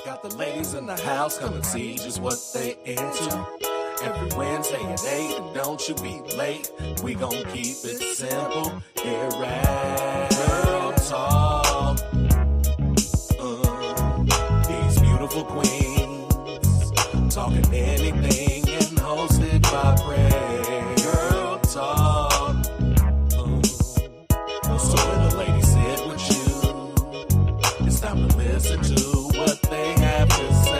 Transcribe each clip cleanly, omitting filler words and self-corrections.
Got the ladies in the house, come and see just what they into. Every Wednesday at 8, and don't you be late. We gon' keep it simple here at Girl Talk. These beautiful queens talking anything and hosted by Prey. Girl Talk. So when the ladies sit with you, it's time to listen to what they have to say.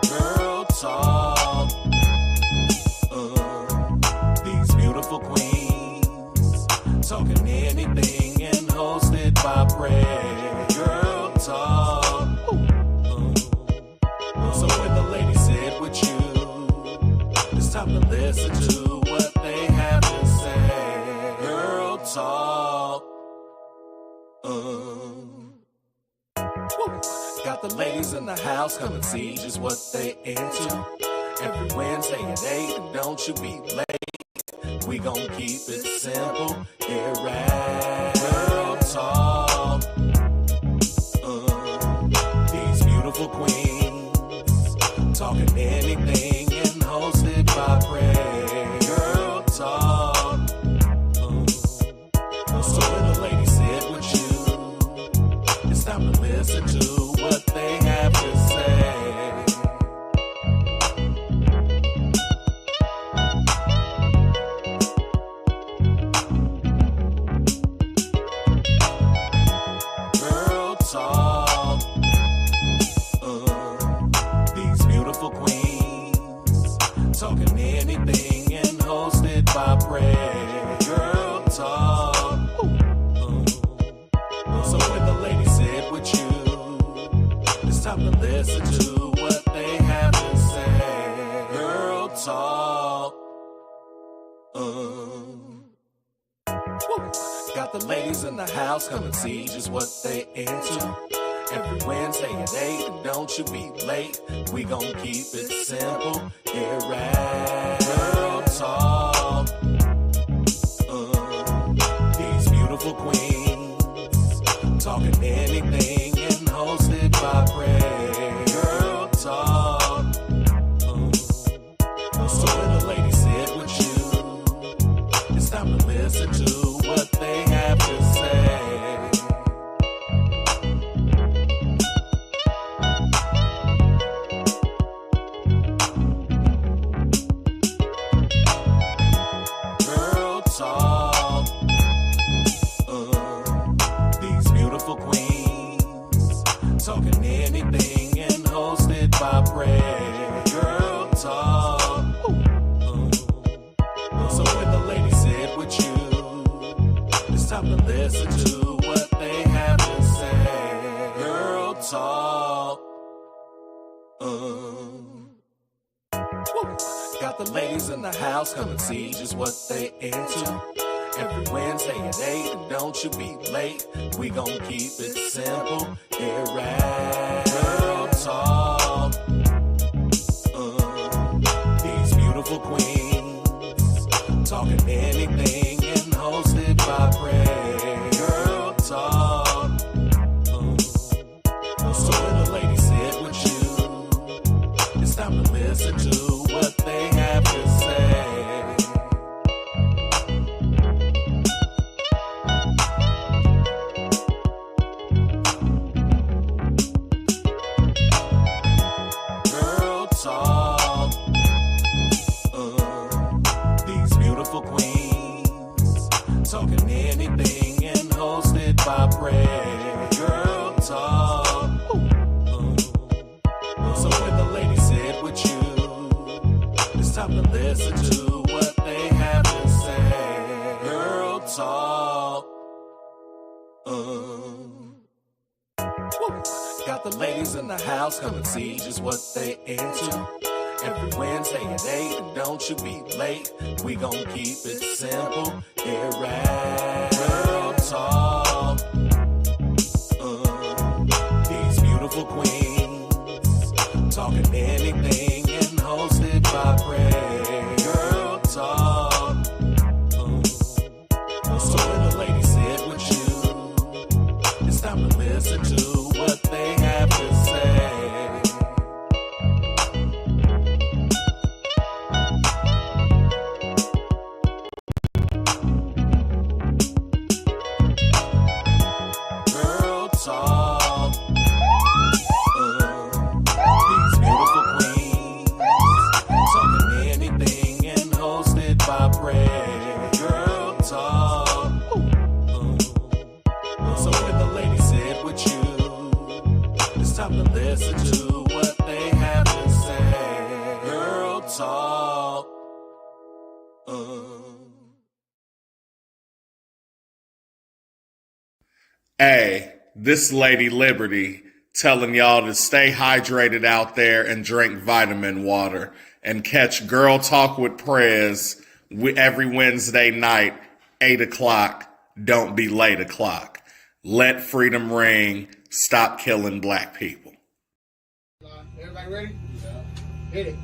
Girl Talk. These beautiful queens talking anything and hosted by Prey. Girl Talk. So when the ladies sit with you, it's time to listen to what they have to say. Girl Talk. Got the ladies in the house, come and see just what they into. Every Wednesday at 8, and don't you be late. We gon' keep it simple here at Girl Talk. These beautiful queens talking anything and hosted by Prey. Girl Talk. So when the ladies sit with you, it's time to listen to what they have to say. Girl Talk. These beautiful queens talking anything and hosted by Prey. Girl Talk. So when the ladies sit with you, it's time to listen to what they have to say. Girl Talk. Got the ladies in the house, come and see just what they into. Every Wednesday at 8, and don't you be late. We gon' keep it simple here at Girl Talk. These beautiful queens talking anything and hosted by Prey. Girl Talk. So when the ladies sit with you, it's time to listen to what they have to say. Girl Talk. These beautiful queens talking anything and hosted by Prey. Girl Talk. So when the ladies sit with you, it's time to listen to what they have to say. Girl Talk. Got the ladies in the house, come and see just what they into. Every Wednesday at 8, and don't you be late. We gon' keep it simple here at Girl Talk. These beautiful queens talking anything and hosted by Prey. Girl Talk. So when the ladies sit with you, it's time to listen to what they have to say. Girl Talk. These beautiful queens talking anything and hosted by Prey. Girl Talk. So when the ladies sit with you, it's time to listen to what they have to say. Girl Talk. Got the ladies in the house, come and see just what they into. Every Wednesday at 8, and don't you be late. We gon' keep it simple here at Girl Talk. These beautiful queens talking anything and hosted by Prey. Hey, this Lady Liberty telling y'all to stay hydrated out there and drink vitamin water and catch Girl Talk with Prez every Wednesday night, 8 o'clock. Don't be late o'clock. Let freedom ring. Stop killing black people. Everybody ready? Yeah. Hit it.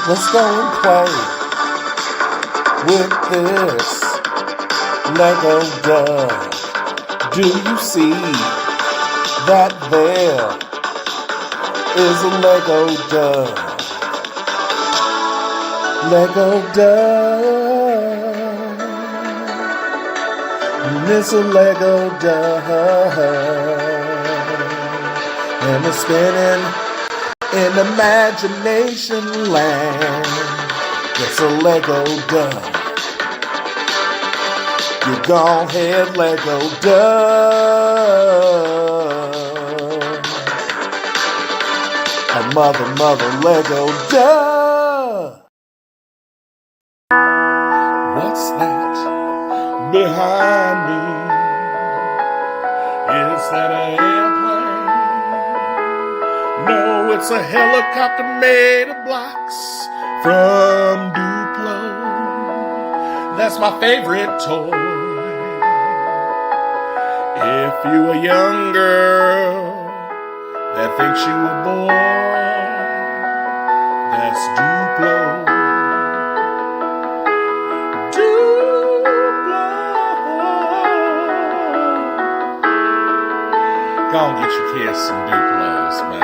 Let's go and play with this Lego dove. Do you see that there is a Lego dove? Lego dove. It's a Lego dove. And it's spinning in imagination land. It's a Lego dove. You go ahead, Lego dove. A mother Lego dove. What's that behind me? Is that an airplane? No, it's a helicopter made of blocks from Duplo. That's my favorite toy. If you a young girl that thinks you a boy, that's Duplo. Go on, get your kids some Duplos, man.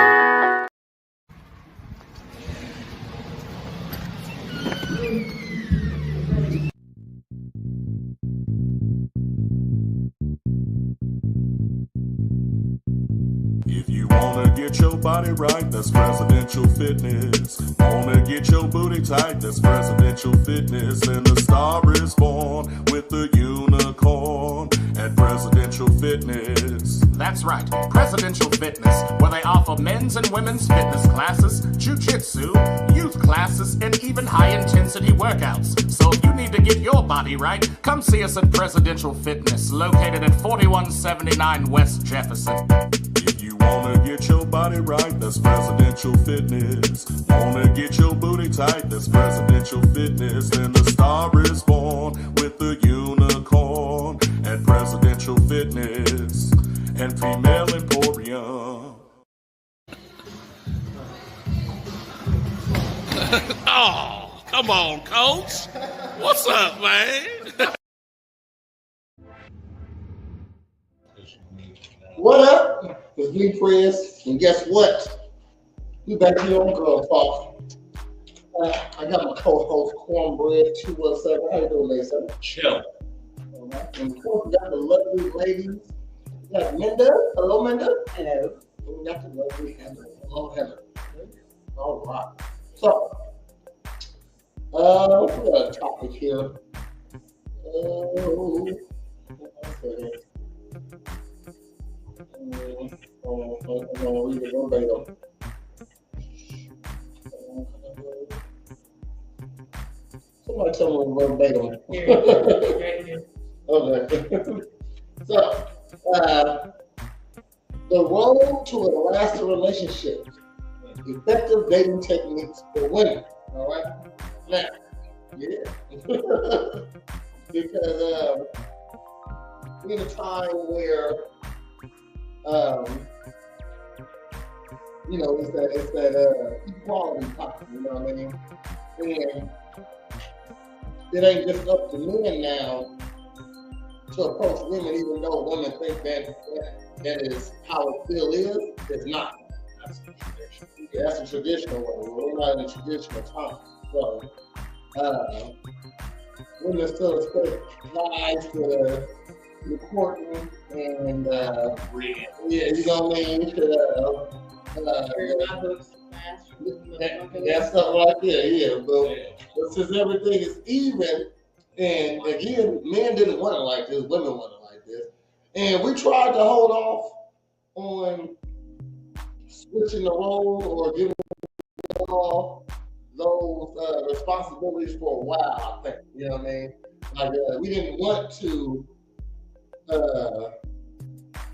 If you wanna get your body right, that's Presidential Fitness. Wanna get your booty tight, that's Presidential Fitness. And the star is born with the unicorn at Presidential Fitness. That's right, Presidential Fitness, where they offer men's and women's fitness classes, jiu-jitsu, youth classes, and even high-intensity workouts. So if you need to get your body right, come see us at Presidential Fitness, located at 4179 West Jefferson. If you wanna get your body right, that's Presidential Fitness. Wanna get your booty tight, that's Presidential Fitness. And the star is born with the unicorn at Presidential Fitness and Female Emporium. Oh, come on, Coach. What's up, man? What up? It's me, Prez, and guess what? We back here on Girl Talk. I got my co-host Cornbread 217. How you doing, ladies? Chill. All right. And of course, we got the lovely ladies. We got Minda. Hello, Minda. Hello. And we got the lovely Heather. Hello, Heather. All right. So, we got a topic here. I'm gonna read it verbatim. Somebody tell me verbatim. Okay. So, the road to a lasting relationship, effective dating techniques for women. All right. Now, yeah, because we're in a time where it's that equality topic, you know what I mean? And it ain't just up to men now to approach women, even though women think that is how it still is. It's not. That's the tradition. Yeah, that's a traditional way. We're not in a traditional time. So, women still expect guys to courting and yeah, you know what I mean? That stuff like that, yeah. But since everything is even, and again, men didn't want it like this, women want it like this, and we tried to hold off on switching the role or giving all those responsibilities for a while. I think, you know what I mean? Like we didn't want to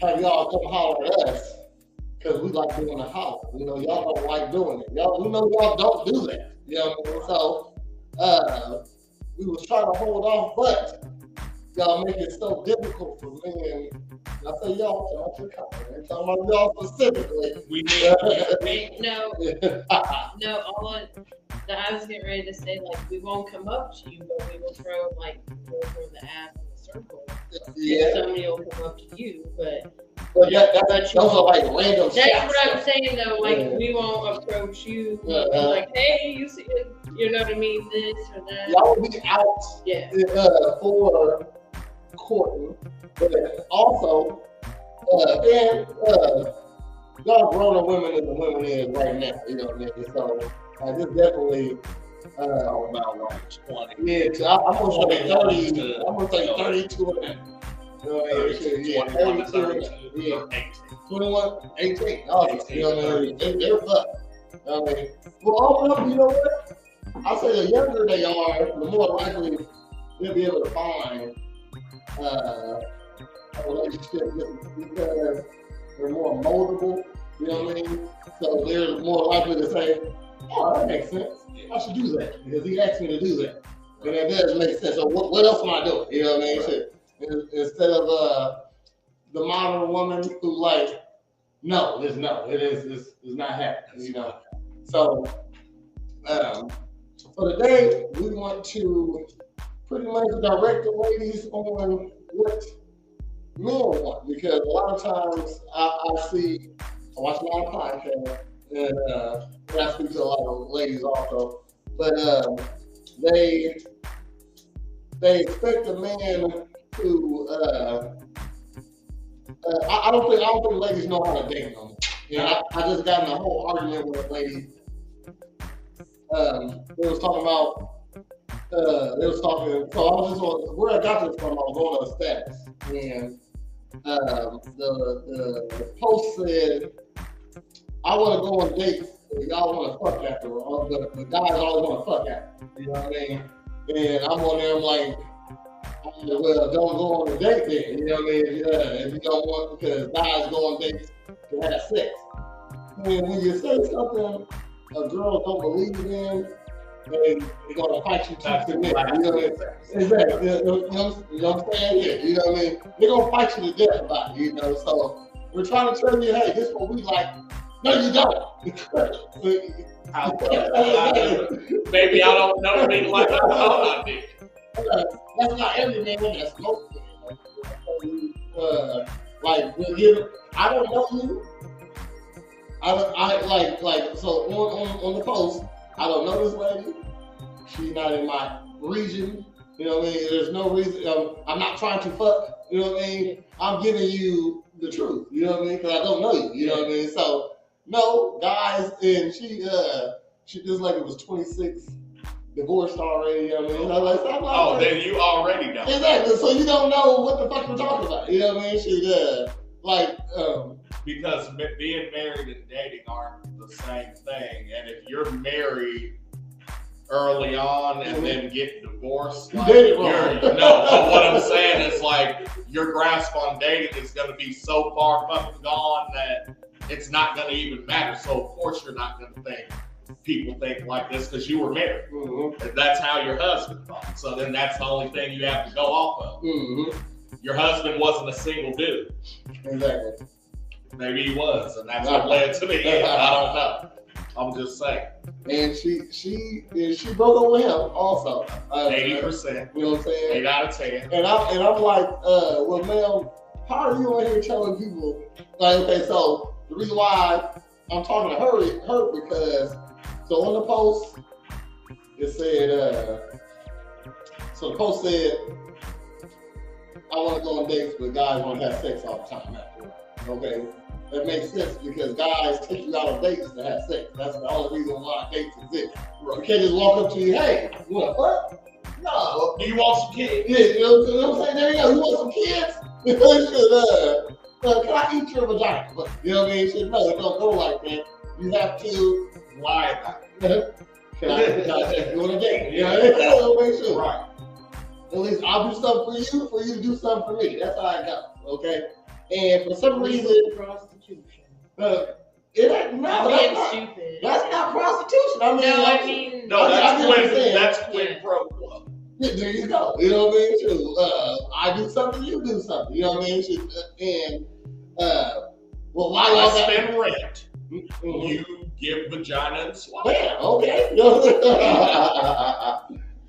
have y'all come holler at us because we like being in the house. You know, y'all don't like doing it. We know y'all don't do that. You know what I mean? So we was trying to hold off, but y'all make it so difficult for men. I say y'all, I'm talking about y'all specifically. No, I was getting ready to say, like, we won't come up to you, but we will throw the ass in the circle. Yeah. And somebody will come up to you, but those are like random shots. That's what I'm saying, though. Like, we won't approach you, like, hey, you see, you know what I mean, this or that. Y'all will be out for courting, but also, y'all grown women and the women is right now, you know what I mean? So, this definitely About like 20. yeah, I'm gonna say 30. I'm gonna say 32 of them. Yeah, 32. Yeah, 21, 18. Oh, you know what I mean? They're fucked. I mean, well, all of them, you know what? I say the younger they are, the more likely they'll be able to find a relationship because they're more moldable. You know what I mean? So they're more likely to say, "Oh, that makes sense. I should do that because he asked me to do that." And that does make sense. So what else am I doing? You know what I mean? Shit. Instead of the modern woman who like, no, it's not happening. You know. So today we want to pretty much direct the ladies on what men want, because a lot of times I watch a lot of podcasts and I speak to a lot of ladies also, but they expect a man to I don't think ladies know how to date no more. You know, I just got in a whole argument with a lady. They was talking about so I was just on where I got this from. I was on a status, and the post said, I want to go on dates. Y'all want to fuck after, but the guys always want to fuck after. You know what I mean? And I'm on there, I'm like, well, don't go on a date then. You know what I mean? If you don't want, because guys go on dates to have sex. And when you say something a girl don't believe in, they're gonna fight you to the death. You know what I mean? Exactly. You know what I'm saying? Yeah. You know what I mean? They're gonna fight you to death about it. You know, so we're trying to tell you, hey, this is what we like. No, you don't. Maybe I don't know me like I thought I did. That's not every man that's close to you. Like when you, I don't know you. I like so on the post. I don't know this lady. She's not in my region. You know what I mean? There's no reason. I'm not trying to fuck. You know what I mean? I'm giving you the truth. You know what I mean? Because I don't know you. You know what I mean? So no, guys, and she just like it was 26, divorced already. You know what I mean? Oh, then you already know. Exactly. So you don't know what the fuck we're talking about. You know what I mean? She because being married and dating aren't the same thing. And if you're married early on and then get divorced, like, but what I'm saying is like your grasp on dating is going to be so far fucking gone that it's not going to even matter. So of course you're not going to think people think like this because you were married. Mm-hmm. And that's how your husband thought. So then that's the only thing you have to go off of. Mm-hmm. Your husband wasn't a single dude. Exactly. Maybe he was, and that's what led to the end. I don't know. I'm just saying. And she broke up with him also. 80%. You know what I'm saying? 8 out of 10. And I'm like, well, ma'am, how are you on here telling people? Like, okay, so the reason why I'm talking to her because so on the post it said, so the post said, I want to go on dates, but guys want to have sex all the time after. Okay, that makes sense because guys take you out on dates to have sex. That's the only reason why dates exist. You can't just walk up to you, hey, you want to fuck? No. Do you want some kids? Yeah, you know what I'm saying? There you go. You want some kids? Can I eat your vagina? You know what I mean? No, it don't go like that. You have to lie about it. Can I take you on a date? You know what I mean? Sure. Right. At least I'll do something for you to do something for me. That's how I go. Okay? And for some reason, prostitution. It ain't Stupid. That's not prostitution. I mean, that's quid pro quo. There you go. You know what I mean? Too. I do something, you do something. You know what I mean? And well, why I y'all spend rent? Mm-hmm. You give vagina and swap. Yeah, okay.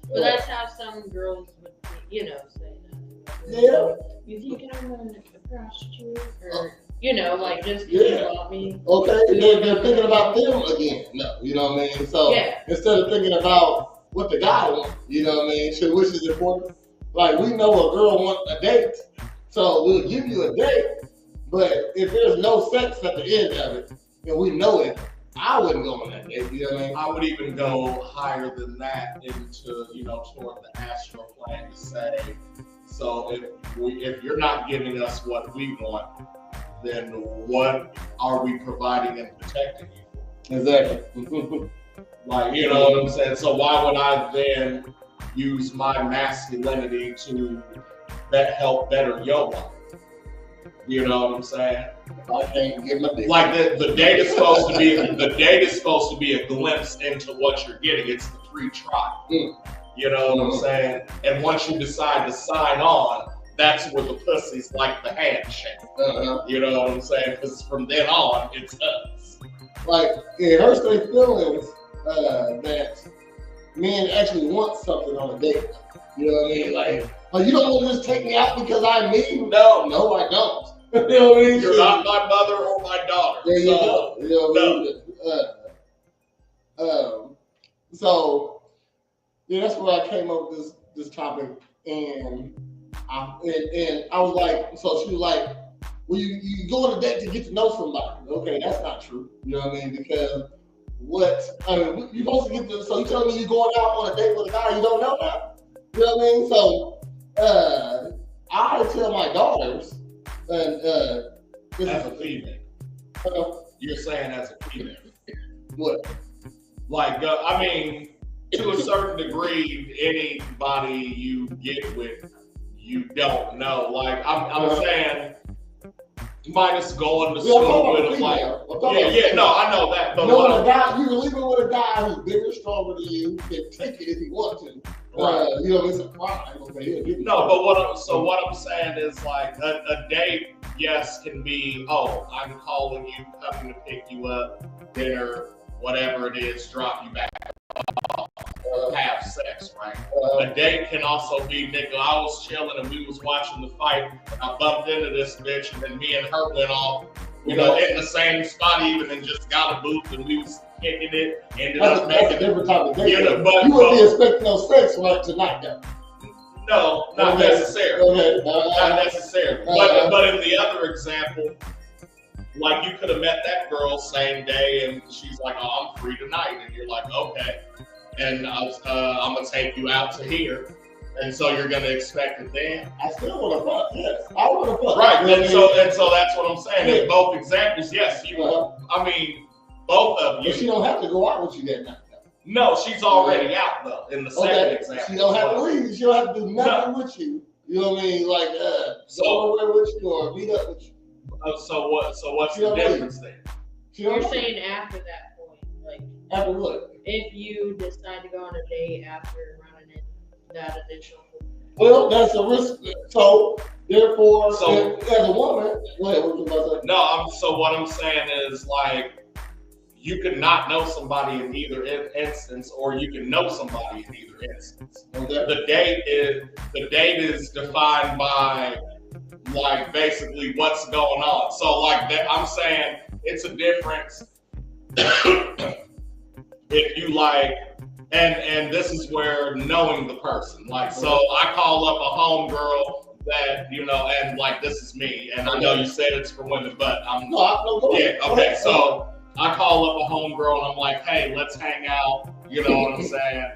But that's how some girls would, say that. Yeah. You think I'm a prostitute? Or, like just about me. Okay, they're thinking about them again. No, you know what I mean? So instead of thinking about what the guy wants, you know what I mean? Which is important. Like, we know a girl wants a date, so we'll give you a date. But if there's no sex at the end of it, and we know it, I wouldn't go on that date. You know what I mean? I would even go higher than that into, toward the astral plan to say, so if you're not giving us what we want, then what are we providing and protecting you for? Exactly. Like, you know what I'm saying? So why would I then use my masculinity to help better your life? You know what I'm saying? I can't give my dick. Like the date is supposed to be a glimpse into what you're getting. It's the free trial. You know what I'm saying? And once you decide to sign on, that's where the pussy's like the handshake. You know what I'm saying? Because from then on, it's us. Like, it hurts their feelings that men actually want something on a date. You know what I mean? Like, oh, you don't want to just take me out because I'm mean? No, I don't. You know what I mean? You're not my mother or my daughter. There you go. You know what I mean? So, that's where I came up with this topic, and I was like, so she was like, well, you go on a date to get to know somebody. Okay, that's not true. You know what I mean? Because you're supposed to get to, so you telling me you're going out on a date with a guy you don't know now? You know what I mean? So, I tell my daughters, And this As is a female. uh, You're saying as a female. what? Like, I mean, to a certain degree, anybody you get with, you don't know. Like, I'm saying, minus going to school with them. Like, no, I know that. But no, a guy, you can leave it with a guy who's bigger, stronger than you, can take it if he wants to. Right. You know, it's a crime. Okay, no, but what I'm saying is like a date, yes, can be, oh, I'm calling you, coming to pick you up, dinner, whatever it is, drop you back, have sex, right? A date can also be, nigga, I was chilling and we was watching the fight, and I bumped into this bitch, and then me and her went off, you know, in the same spot even, and just got a booth, and we was kicking it, ended up making a different type of date. You know, but, you wouldn't be expecting no sex right tonight, though. No, not necessarily. Okay. Not necessarily. But in the other example, like you could have met that girl same day and she's like, oh, I'm free tonight. And you're like, okay. And I'm going to take you out to here. And so you're going to expect it then. I still want to fuck, yes. I want to fuck. Right. And so that's what I'm saying. In both examples, yes, you I mean, both of you. But she don't have to go out with you that night. No, she's already out though. In the second example, she don't have to leave. She don't have to do nothing with you. You know what I mean? Like, go away with you or meet up with you. So what's the difference then? You're saying after that point, like after what? If you decide to go on a date after running in that additional. Well, that's a risk. So therefore, as a woman, go ahead. What you about to say? No, so what I'm saying is like. You can not know somebody in either instance, or you can know somebody in either instance. Okay. The date is defined by like basically what's going on. So like that, I'm saying it's a difference if you like, and this is where knowing the person. Like, so I call up a homegirl that, you know, and like this is me, and I know you said it's for women, but okay, so. I call up a homegirl and I'm like, hey, let's hang out. You know what I'm saying?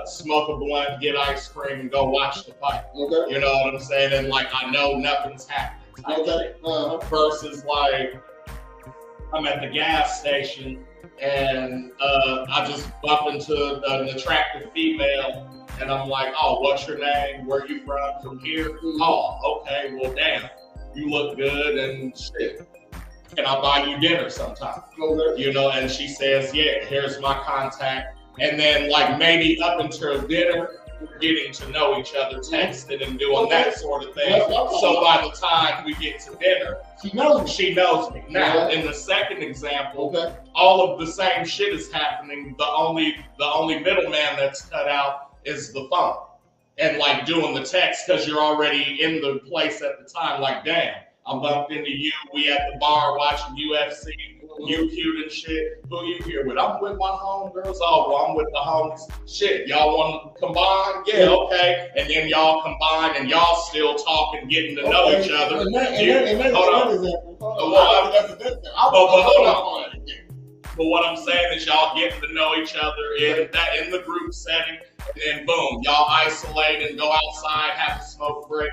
Smoke a blunt, get ice cream, and go watch the fight. Okay. You know what I'm saying? And like, I know nothing's happening. Versus like, I'm at the gas station and I just bump into an attractive female and I'm like, oh, what's your name? Where you from here? Oh, okay, well, damn, you look good and shit. Can I buy you dinner sometime? You know, and she says, yeah, here's my contact. And then like maybe up until dinner, we're getting to know each other, texting and doing that sort of thing. So by the time we get to dinner, she knows me. Now, in the second example, all of the same shit is happening. The only middleman that's cut out is the phone. And like doing the text because you're already in the place at the time, like, damn. I bumped into you. We at the bar watching UFC. You cute and shit. Who you here with? I'm with my homegirls. Oh, well, I'm with the homies. Shit, y'all want to combine? Yeah, okay. And then y'all combine and y'all still talking, getting to know each other. Hold on. But what I'm saying is y'all getting to know each other in the group setting. And then boom, y'all isolate and go outside, have a smoke break.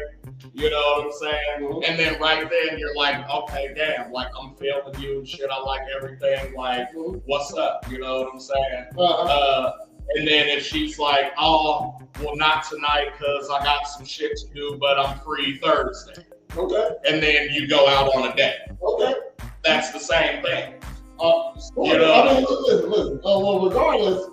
You know what I'm saying? And then right then you're like, okay, damn, like I'm feeling you and shit. I like everything. Like, what's up? You know what I'm saying? And then if she's like, oh, well, not tonight because I got some shit to do, but I'm free Thursday. Okay. And then you go out on a date. Okay. That's the same thing. You know, I mean, listen. Well, regardless,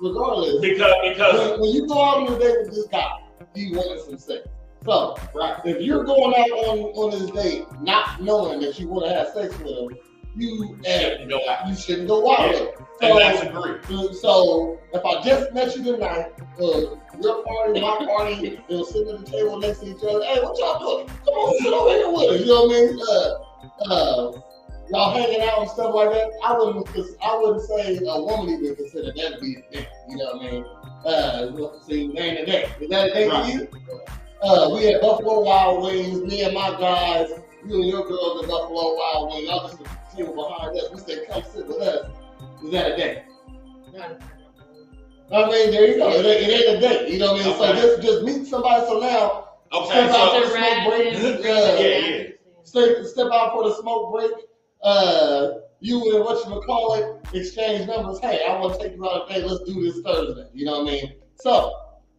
because when you go out on a date with this guy, he wanted some sex. So, right, if you're going out on this date not knowing that you want to have sex with him, you shouldn't go out. You shouldn't go out with him. So, and that's agreed. So, if I just met you tonight, your party, my party, they'll sit at the table next to each other. Hey, what y'all doing? Come on, sit over here with us. You know what I mean? Y'all hanging out and stuff like that. I wouldn't say a woman even consider that to be a date. You know what I mean? See, name a date. Is that a date for you? We had Buffalo Wild Wings. Me and my guys, you and your girls at Buffalo Wild Wings. Y'all just came behind us. We said, come sit with us. Is that a date? I mean, there you go. It ain't a date. You know what I mean? Okay. So just meet somebody. So now, okay. So smoke break. step out for the smoke break. You and exchange numbers. Hey, I want to take you out today. Let's do this Thursday. You know what I mean? So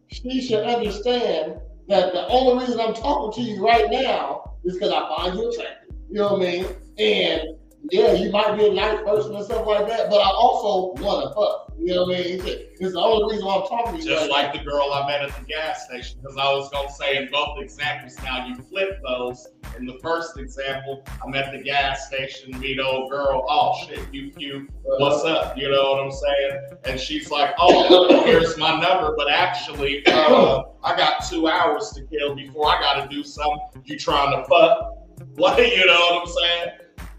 she should understand that the only reason I'm talking to you right now is because I find you attractive. You know what I mean? And yeah, you might be a nice person and stuff like that, but I also want to fuck. You know what I mean? It's the only reason why I'm talking to you. Just like the girl I met at the gas station, because I was going to say in both examples, now you flip those. In the first example, I'm at the gas station, meet old girl, oh shit, you cute, what's up? You know what I'm saying? And she's like, oh, here's my number, but actually, I got 2 hours to kill before I got to do something. You trying to fuck? Like, you know what I'm saying?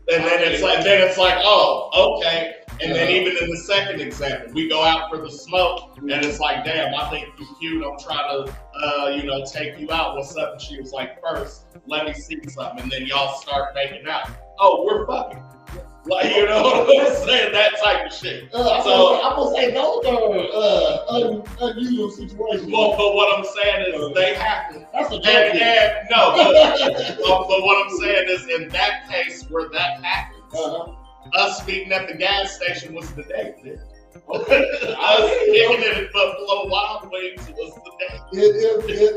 And then it's like, oh, okay. And then even in the second example, we go out for the smoke, and it's like, damn, I think you cute. I'm trying to, take you out. What's up? And she was like, first, let me see something. And then y'all start making out. Oh, we're fucking. Like, you know what I'm saying? That type of shit. I'm gonna say those are unusual situations. Well, but what I'm saying is they happen. That's a but what I'm saying is in that case where that happens, us meeting at the gas station was the date, man. Us kicking it at Buffalo Wild Wings was the date.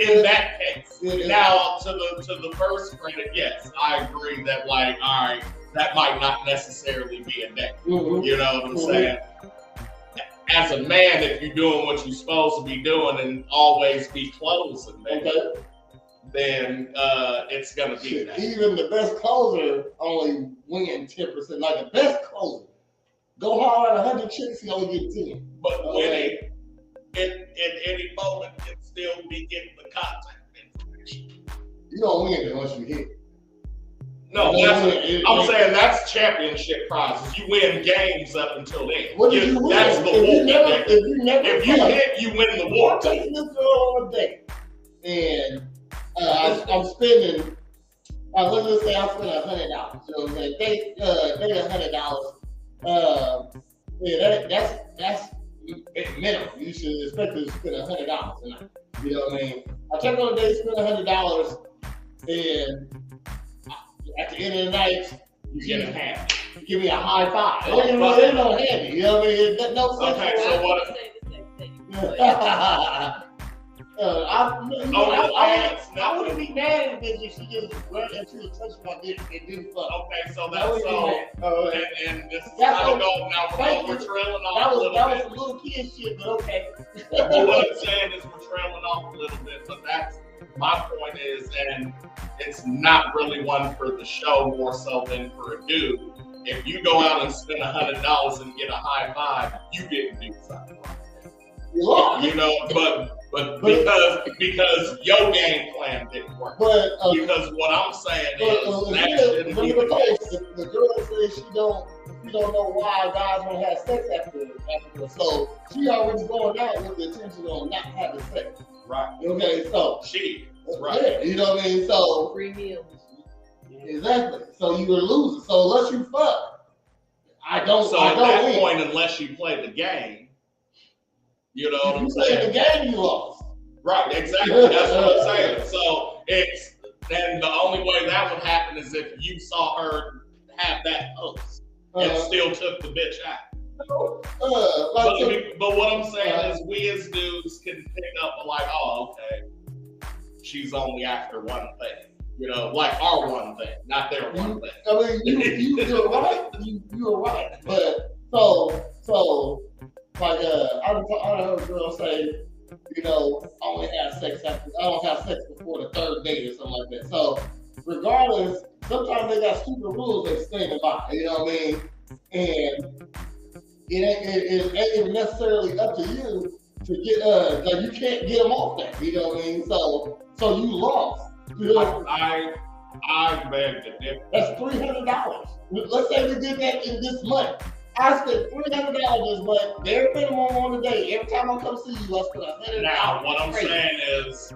In that case. Now to the first credit, yes, I agree that all right, that might not necessarily be a date. Mm-hmm. You know what I'm saying? As a man, if you're doing what you're supposed to be doing and always be closing, then it's gonna be that. Even the best closer only win 10%. Like the best closer, go hard at 100 chicks, he only get 10. But winning in any moment can still be getting the contact information. You don't win unless you hit. No, I'm saying that's championship prizes. You win games up until then. What did you win? That's the war. If you hit, you win the war. I'm taking this girl on a date, and I'm spending. Let's just say I spend $100. You know what I'm saying? They $100. That's minimum. You should expect to spend $100 tonight. You know what I mean? I take on a date, spend $100, and at the end of the night, you get a hand. You give me a high five. There's no handy. You know what I mean? No sense. Okay, so what? I wouldn't be mad at this if she just ran and she was touching my dick and didn't fuck. Okay, so that's so. And this is how to go now. We're trailing off a little bit. That was some little kid shit, but okay. What I'm saying is we're trailing off a little bit, but that's my point is, and it's not really one for the show more so than for a dude. If you go out and spend $100 and get a high five, you didn't do something right. You know, but because your game plan didn't work. Because what I'm saying is that shouldn't be the case. The girl says she don't know why guys don't have sex after her. So she already going out with the intention on not having sex. Right. Okay, so right. Yeah, you know what I mean? So free meals. Exactly. So you're a loser. So unless you fuck, I don't. So at that point, unless you play the game, you know what I'm saying? The game you lost. Right. Exactly. That's what I'm saying. So and the only way that would happen is if you saw her have that post and still took the bitch out. But what I'm saying is we as dudes can pick up like, oh, okay, she's only after one thing. You know, like our one thing, not their one thing. I mean, you're right. You're right. But so like I heard a girl say, you know, I don't have sex before the third date or something like that. So regardless, sometimes they got stupid rules they stand by. You know what I mean? And it ain't necessarily up to you to get like you can't get them off that. You know what I mean? So you lost. You know? I beg to differ. That's $300. Let's say we did that in this month. I spent $300 this month. Bare minimum on the day. Every time I come see you, I spend $100. Now, what I'm saying is,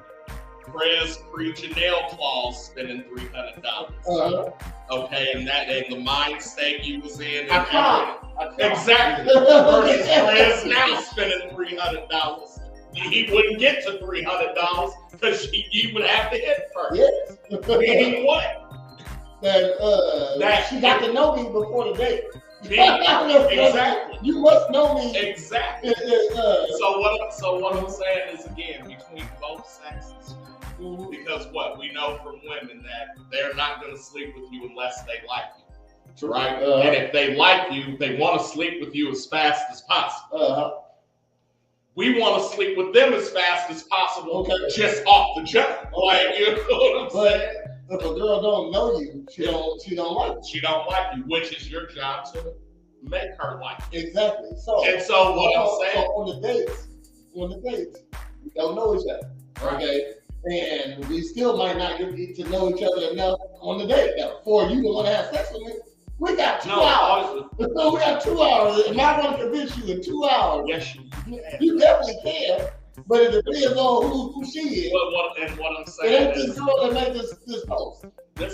Prez preaching nail claws spending $300. Okay, and the mind state you was in. I cried. Exactly. Versus Prez now spending $300. He wouldn't get to $300 because he would have to hit first. Yes. Meaning what? that she got to know me before the date. Exactly. You must know me. Exactly. So what I'm saying is, again, between both sexes, because what we know from women that they're not going to sleep with you unless they like you, right? And if they like you, they want to sleep with you as fast as possible. We want to sleep with them as fast as possible, just off the jump. Like, you know what I'm saying? If a girl don't know you, she don't like you. She don't like you, which is your job to make her like you. Exactly. So what I'm saying, on the dates, we don't know each other. Okay. And we still might not get to know each other enough on the date. Now, for you to want to have sex with me, we got 2 hours. We got 2 hours. Am I going to convince you in 2 hours? Yes, you definitely can. But it depends on who she is. What I'm It saying ain't is, this girl that made this post. I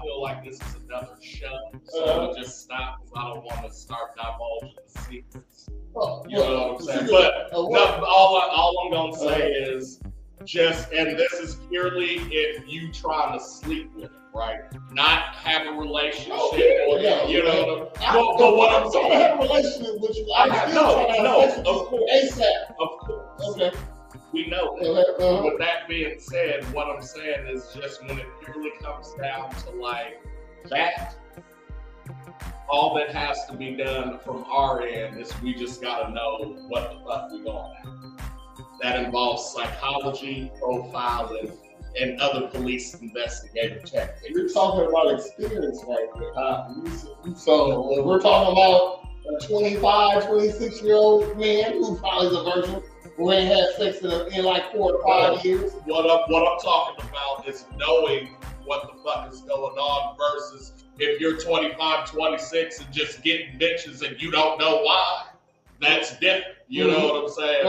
feel like this is another show, so we just stop because I don't want to start divulging the secrets. You know what I'm saying? But all I'm gonna say is and this is purely if you trying to sleep with it, right? Not have a relationship, you know. But what I'm saying, I have a relationship with you. I'm still trying to have sex with you ASAP. Of course. Okay. We know that. With that being said, what I'm saying is just when it purely comes down to like that, all that has to be done from our end is we just gotta know what the fuck we going at. That involves psychology, profiling, and other police investigative techniques. You're talking about experience right there. So we're talking about a 25, 26-year-old man who probably is a virgin, who ain't had sex in like 4 or 5 years. What I'm talking about is knowing what the fuck is going on versus if you're 25, 26 and just getting bitches and you don't know why. That's different. You know what I'm saying?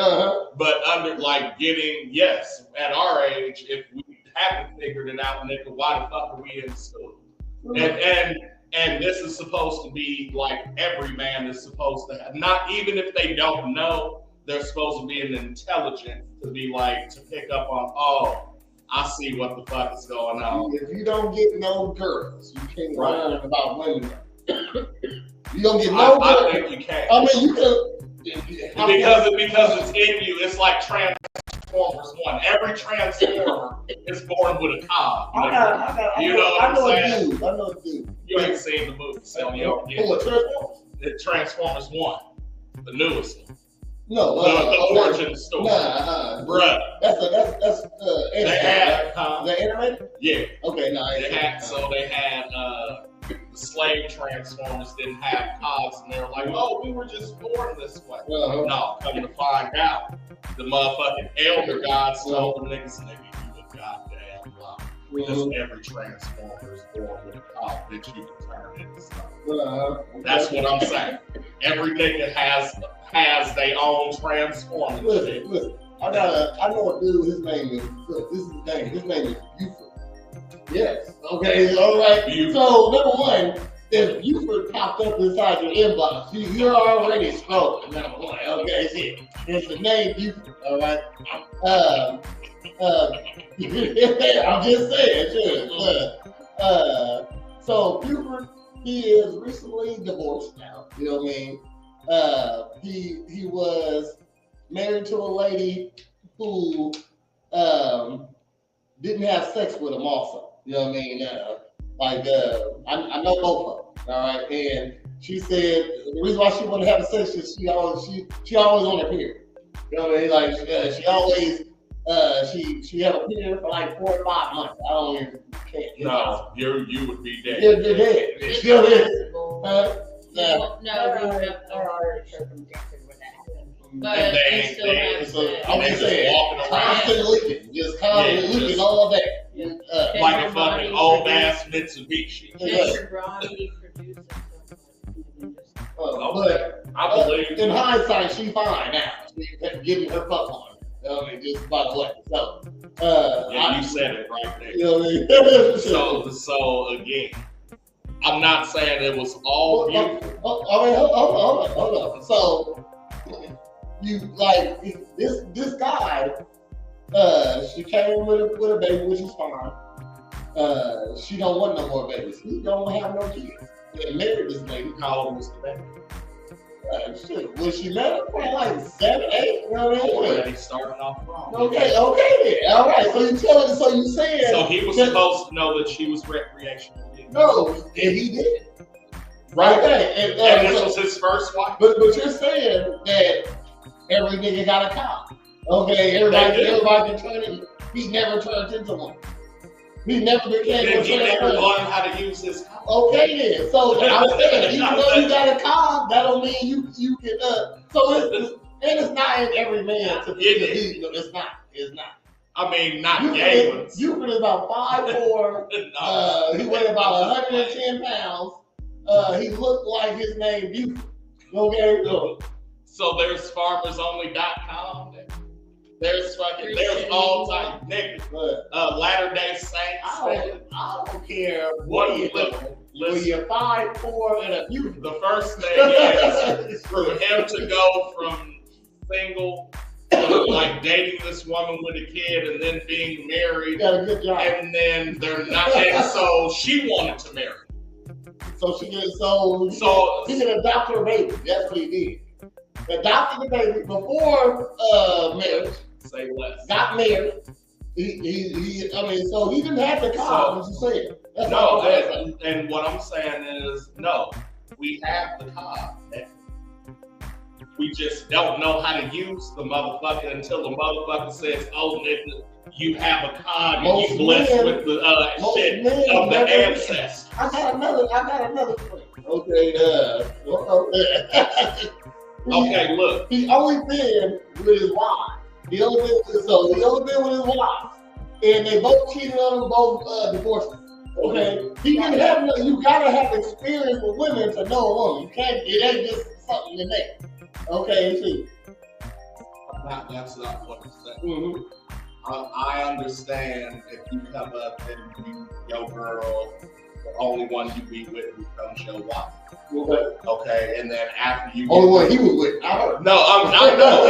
But under like at our age, if we haven't figured it out, nigga, why the fuck are we in school? And this is supposed to be like every man is supposed to have, not even if they don't know, they're supposed to be an intelligent to be like, to pick up on, I see what the fuck is going on. If you don't get no girls, you can't learn about women. You don't get no girls. I think you can. I mean, you can. Because it's in you. It's like Transformers 1. Every Transformer is born with a cog. I know a dude. You ain't seen the movie, so you don't get it. Transformers 1, the newest one. No, the origin story. Bruh. That's animated. The animated? Yeah. Okay, no. They had the slave Transformers didn't have cogs, and they were like, we were just born this way. No, coming to find out, the motherfucking elder gods told the niggas, you a goddamn lie. Because every Transformer is born with a cog that you can turn into stuff. That's what I'm saying. Every nigga has their own Transformer. Listen. I know a dude. His name is Buford. Yes. Okay. All right. So number one, if Buford popped up inside your inbox, you're already scrolling. Number one. Okay. See, it's the name Buford. All right. I'm just saying. Sure. So Buford, he is recently divorced now. You know what I mean? He was married to a lady who didn't have sex with him also. You know what I mean? I know both of them. All right, and she said the reason why she wanted to have sex is she always on her period. You know what I mean? Like she always she had a period for like 4 or 5 months. I don't even care. No, you would be dead. You're dead. It's still is. No, there are circumstances where that happens. But they still have sex. I'm just saying, walking around, constantly leaking all day. Like a fucking old ass Mitsubishi. I believe. In hindsight, she's fine now. She's giving her fuck on. Just by the way. So, you said it right there. You know what I mean? So again, I'm not saying it was all beautiful. Hold on. So, you like this guy? She came with a baby, which is fine. she don't want no more babies. He don't have no kids. And married this lady. How old was the baby? Shit, was she married? Probably like 7, 8. You know what I mean? Already starting off wrong. Okay, then. All right. So you telling? So you saying? So he was supposed to know that she was recreational. No, and he did. Right there. And this was his first wife. But you're saying that every nigga got a cock. Okay, everybody can turn it. He never turned into one. He never became Then a he never trans. learned how to use his cock. Okay then. So I'm saying, even though you got a cock, that don't mean you can. So it's not in every man to be. It's not. It's not. I mean, not gay ones. Buford is about 5'4". He weighed about 110 pounds. He looked like his name Buford. Okay. So there's farmersonly.com. There's all type niggas. Latter Day Saints. I don't care What what you you look. When Listen, you're 5'4" and a Buford. the first thing is for him to go from single to like dating this woman with a kid and then being You married, got a good job. and then they're not. And so she wanted to marry. So she did. So he could adopt her baby. That's what he did. Adopted the baby before marriage. Say less. Got married. So he didn't have the car. What you saying? That's all I'm saying. And what I'm saying is, no, we have the car. We just don't know how to use the motherfucker until the motherfucker says, "Oh, nigga, you have a card and you blessed with the shit of the ancestors." I got another friend. Okay. Okay, look. He only been with his wife. He only been with his wife, and they both cheated on him, both divorced him. Okay, he didn't have no. You gotta have experience with women to know a woman. You can't. It ain't just something in there. Okay, see. That's not what I'm saying. Mm-hmm. I understand if you come up and your girl, the only one you be with becomes your wife. Okay, and then after you Only one he was with. I heard. No, I know.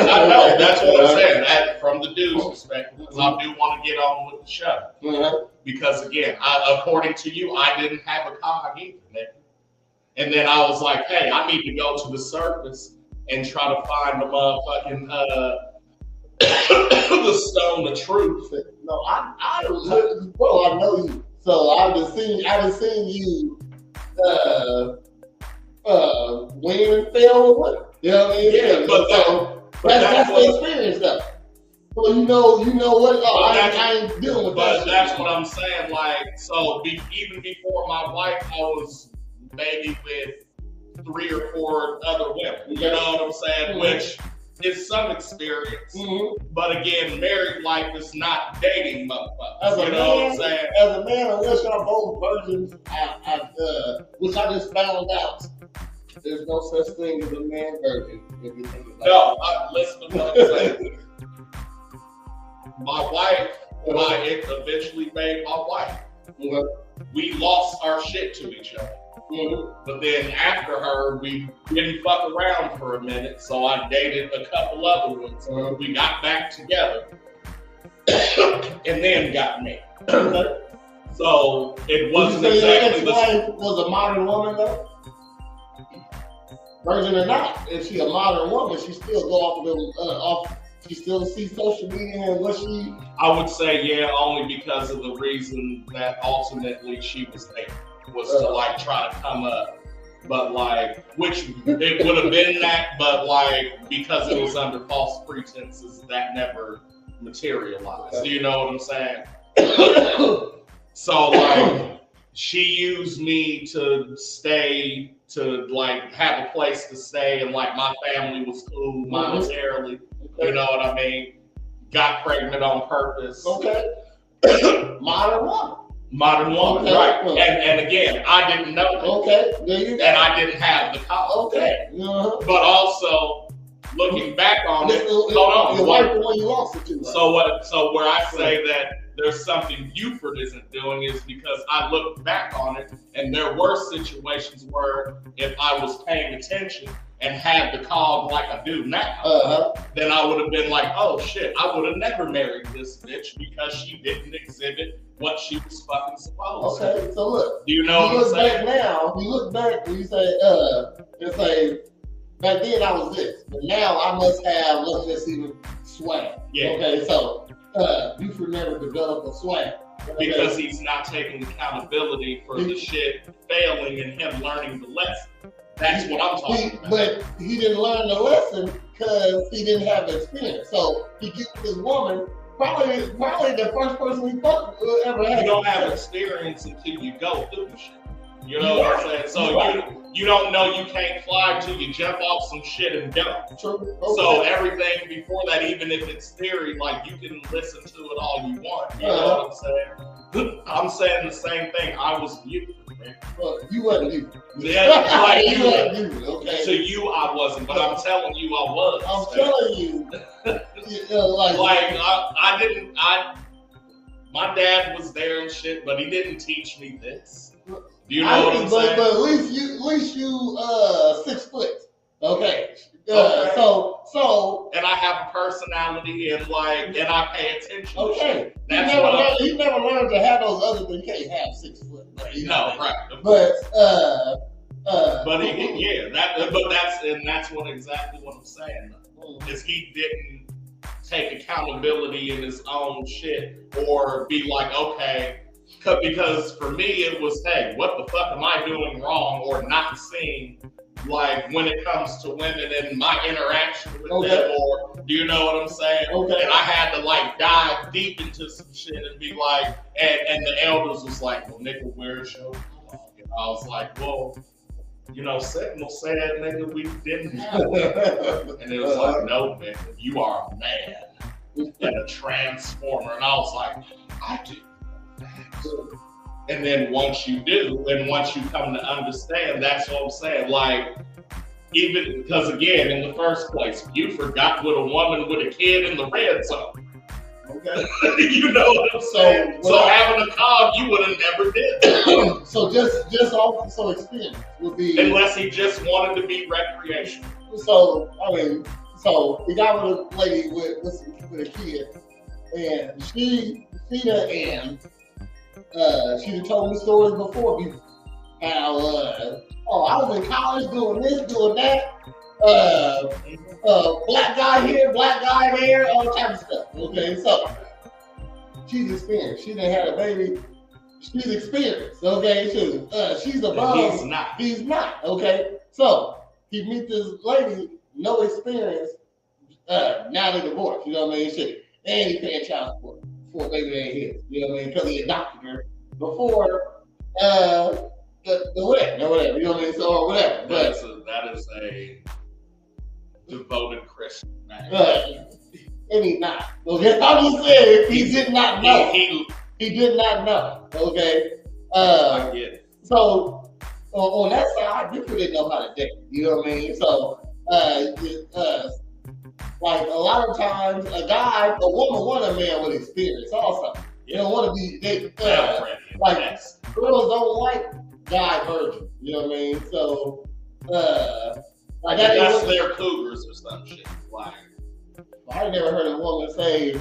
That's what I'm saying. From the dude's perspective, because I do want to get on with the show. Mm-hmm. Because again, according to you, I didn't have a cog either, nigga. And then I was like, hey, I need to go to the surface and try to find the motherfucking the stone of truth. No, I know you. So I've been seeing you win and fail with women. You know what I mean? Yeah, but that's the experience though. So you know what? I ain't dealing with that. But that's what I'm saying. Like, so even before my wife, I was maybe with 3 or 4 other women. You know what I'm saying? Mm-hmm. Which is some experience. Mm-hmm. But again, married life is not dating motherfuckers. You know what I'm saying? As a man, unless y'all both virgins, which I just found out, there's no such thing as a man virgin. If you think about listen to what I'm saying. My wife, when I eventually made my wife, we lost our shit to each other. Mm-hmm. But then after her, we didn't fuck around for a minute, so I dated a couple other ones. Mm-hmm. We got back together, and then got married. So it wasn't exactly the wife was a modern woman though? Virgin or not, if she's a modern woman, she still go off she still sees social media and what she... I would say, yeah, only because of the reason that ultimately she was there, was to like try to come up. But like, which it would have been that, but like, because it was under false pretenses, that never materialized. Okay. You know what I'm saying? So like, she used me to stay, to like have a place to stay, and like my family was cool monetarily. You know what I mean? Got pregnant on purpose. Okay. Modern woman. Modern woman, okay. Right. And again, I didn't know that. Okay. There you go. And I didn't have the college. Okay. But also, looking back on it, your wife the one you lost it to. Right? So where I say that there's something Buford isn't doing is because I look back on it, and there were situations where if I was paying attention and had the cog like I do now, then I would have been like, oh shit, I would have never married this bitch because she didn't exhibit what she was fucking supposed to. Okay, so look. Do you know what I'm saying? You look back and you say, back then I was this, but now I must have, let's just even swag. Yeah. Okay, so you should never develop a swag. Okay? Because he's not taking accountability for the shit failing and him learning the lesson. That's what I'm talking about. But he didn't learn the lesson because he didn't have experience. So he gets this woman, probably the first person he fucked ever had. You don't have experience until you go through the shit. You know what I'm saying? So you don't know you can't fly until you jump off some shit and go. True. Okay. So everything before that, even if it's theory, like you can listen to it all you want. You know what I'm saying? I'm saying the same thing. I was you, man. Well, you wasn't you. Yeah, like you wasn't you. Okay. To you, I wasn't, but I'm telling you, I was. I'm telling you, I didn't. My dad was there and shit, but he didn't teach me this. Do you know what I'm saying? But at least you 6 foot. Okay. Okay. So. And I have a personality and I pay attention. Okay. That's you never learned to have those other than you can't have 6 foot. Right? No, right. But that's what exactly what I'm saying. Is he didn't take accountability in his own shit or be like, okay. Because for me, it was, hey, what the fuck am I doing wrong or not seeing, like, when it comes to women and my interaction with them, or do you know what I'm saying? Okay. And I had to, like, dive deep into some shit and be like, and the elders was like, well, nigga, where's your dog? And I was like, well, you know, Sentinel said, nigga, we didn't have it. And it was like, no, nigga, you are a man and a transformer. And I was like, I do. And then once you do, and once you come to understand, that's what I'm saying. Like, even because again, in the first place, you forgot with a woman with a kid in the red zone. Okay. You know what I'm saying? So having a cog, you would have never did. So just also experience would be, unless he just wanted to be recreational. So he got with a lady with a kid, and she done told me stories before me how I was in college doing this, doing that, black guy here, black guy there, all type of stuff. Okay, so she's experienced. She done had a baby. She's experienced. Okay, she's above. He's not. Okay, so he meet this lady, no experience. Now they divorced. You know what I mean? Shit, and he paying child support for a baby that ain't his. You know what I mean? Because he adopted her before the wedding or whatever. You know what I mean? So or whatever. But that is a devoted Christian man. And he's not. Okay, I'm just saying he did not know. He did not know. Okay. I get it. So on that side, I didn't know how to date. You know what I mean? So like a lot of times, a woman want a man with experience also. You don't want to be like girls don't like guy virgins. You know what I mean? So like that's their cougars or some shit. Like, I never heard a woman say,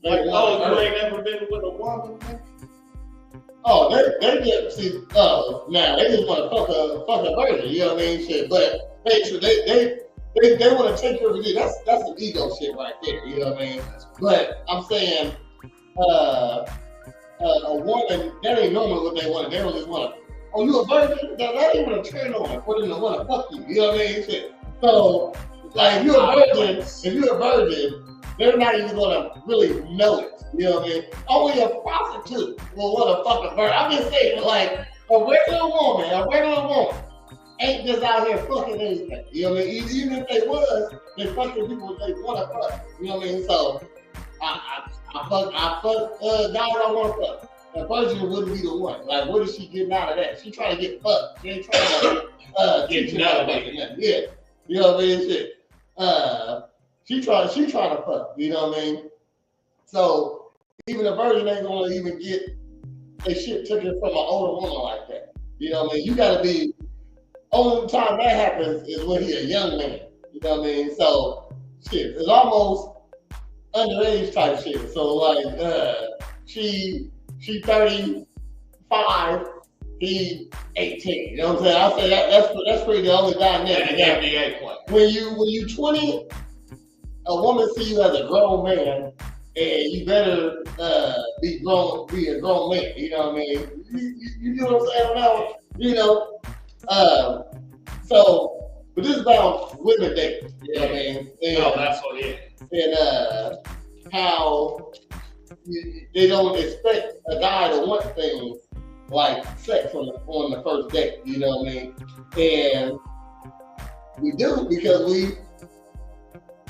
like, oh, you ain't never been with a woman? Oh, they get now they just want to fuck a virgin. You know what I mean? Shit, but they want to take care of you. That's some ego shit right there. You know what I mean? But I'm saying, a woman, that ain't normally what they want. They don't just want to, oh, you a virgin? That ain't want to turn on for them to want to fuck you. You know what I mean? Shit. So, like, if you're a virgin, they're not even going to really know it. You know what I mean? Only a prostitute will want to fuck a virgin. I'm just saying, like, a regular woman ain't just out here fucking anything. You know what I mean? Even if they was, they fucking people they want to fuck. You know what I mean? So I fuck guys I want to fuck. A virgin wouldn't be the one. Like, what is she getting out of that? She trying to get fucked. She ain't trying to get out of that. Yeah. You know what I mean? Shit. She trying to fuck. You know what I mean? So even a virgin ain't gonna even get a shit taken from an older woman like that. You know what I mean? You gotta be. Only time that happens is when he's a young man. You know what I mean? So shit, it's almost underage type shit. So like, she she 35, he 18. You know what I'm saying? I say that's pretty the only dynamic. And an NBA player. When you 20, a woman see you as a grown man, and you better be a grown man. You know what I mean? You know what I'm saying? Now, you know. But this is about women dating. You know what I mean? And, No, that's what it is. And how they don't expect a guy to want things like sex on the first date. You know what I mean? And we do because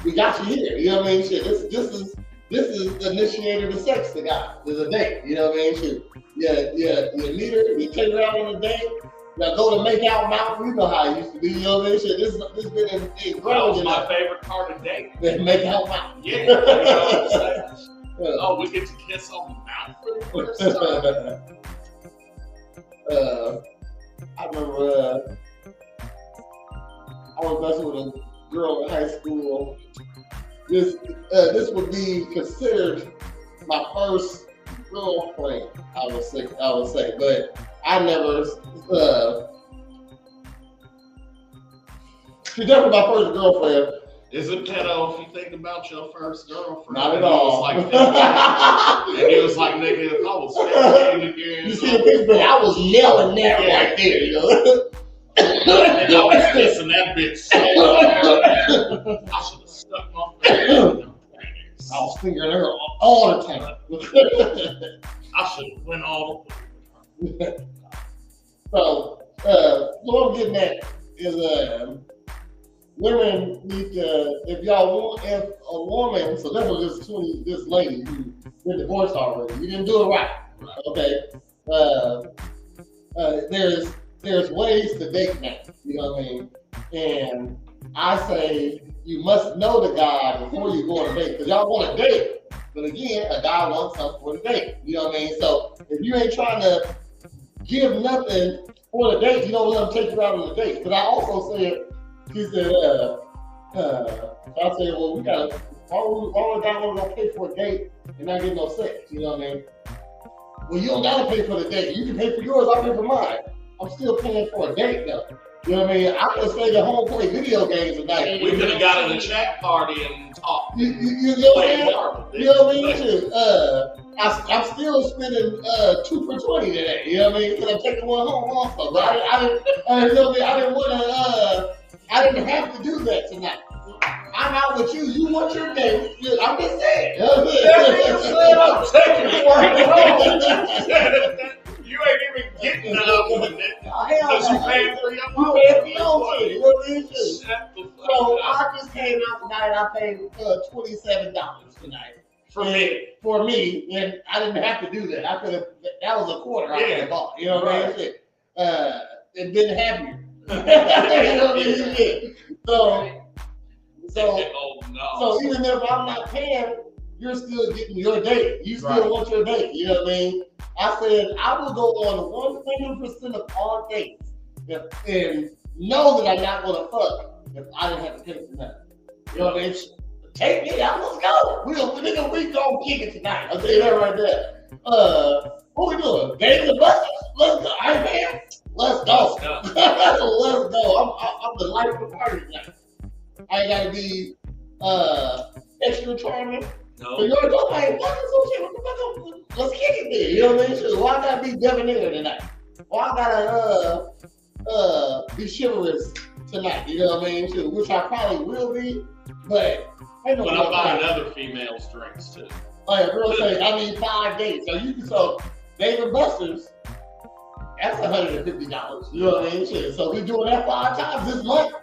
we got you here. You know what I mean? Shit, this is the initiator to sex. The guy is a date. You know what I mean? Shit, you meet her, you take her out on a date. Now go to Make Out Mountain. You know how it used to be. You know what I mean? Shit, this been in That growing. was my favorite part of dating. Make Out Mountain. Yeah. You know what I'm saying? Oh, we get to kiss on the mouth for the first time. I remember I was messing with a girl in high school. This would be considered my first girlfriend. I would say, but I never. She's definitely my first girlfriend. Is it pedo if you think about your first girlfriend? Not at and all. It was like 15, and it was like, nigga, if I was 15 again. You see the picture? I was yelling that right there, you know. And I was kissing that bitch so hard. I should have stuck my face in them panties. I was fingering her all the time. I should have went all the way. So, what I'm getting at is women need to, if a woman, so this was this lady who been divorced already, you didn't do it right, okay? There's ways to date now, you know what I mean? And I say you must know the guy before you go on a date, because y'all want to date, but again, a guy wants something for the date, you know what I mean? So if you ain't trying to give nothing for the date, you don't let them take you out on the date. Because I also said, she said, I said, well, we gotta, all the guy want to pay for a date and not get no sex, you know what I mean? Well, you don't gotta pay for the date. You can pay for yours, I pay for mine. I'm still paying for a date though. You know what I mean? I could stay at home play video games tonight. We could have got in a chat party and talked. You know what I mean? Marvel, You know what I mean? I'm still spending 2 for $20 today. You know what I mean? Because I'm taking one home also. But I didn't have to do that tonight. I'm out with you. You want your day. I'm just saying. I'm taking one home. You ain't even getting none of them. Because you paid for your You paying for your own shit. You know what I mean? Shut the fuck So up. I just came out tonight and I paid $27 tonight. For me. For me, and I didn't have to do that. I could have, that was a quarter I could have bought. You know what I mean? And been happier. You know what I mean? So Oh, no. So even if I'm not paying, you're still getting your date. You still want your date. You know what I mean? I said I will go on 100% of all dates and know that I'm not going to fuck if I didn't have to pay for nothing. You know what I mean? Take me out. Let's go. We gonna kick it tonight. I'll tell you that right there. What we doing? Game the buses? Let's go. I ain't man. Let's go. Let's go. I'm the life of the party tonight. I ain't gotta be extra charming. No. So you're like, okay, what is some shit? What the fuck? Let's kick it there. You know what I mean? So why I gotta be debonair tonight? Why I gotta be chivalrous tonight? You know what I mean? So, which I probably will be, but ain't no. But I'm buying other females drinks too. Like a girl say, I need 5 dates. So Dave & Buster's, that's $150. You know what I mean? Shit. So we doing that 5 times this month.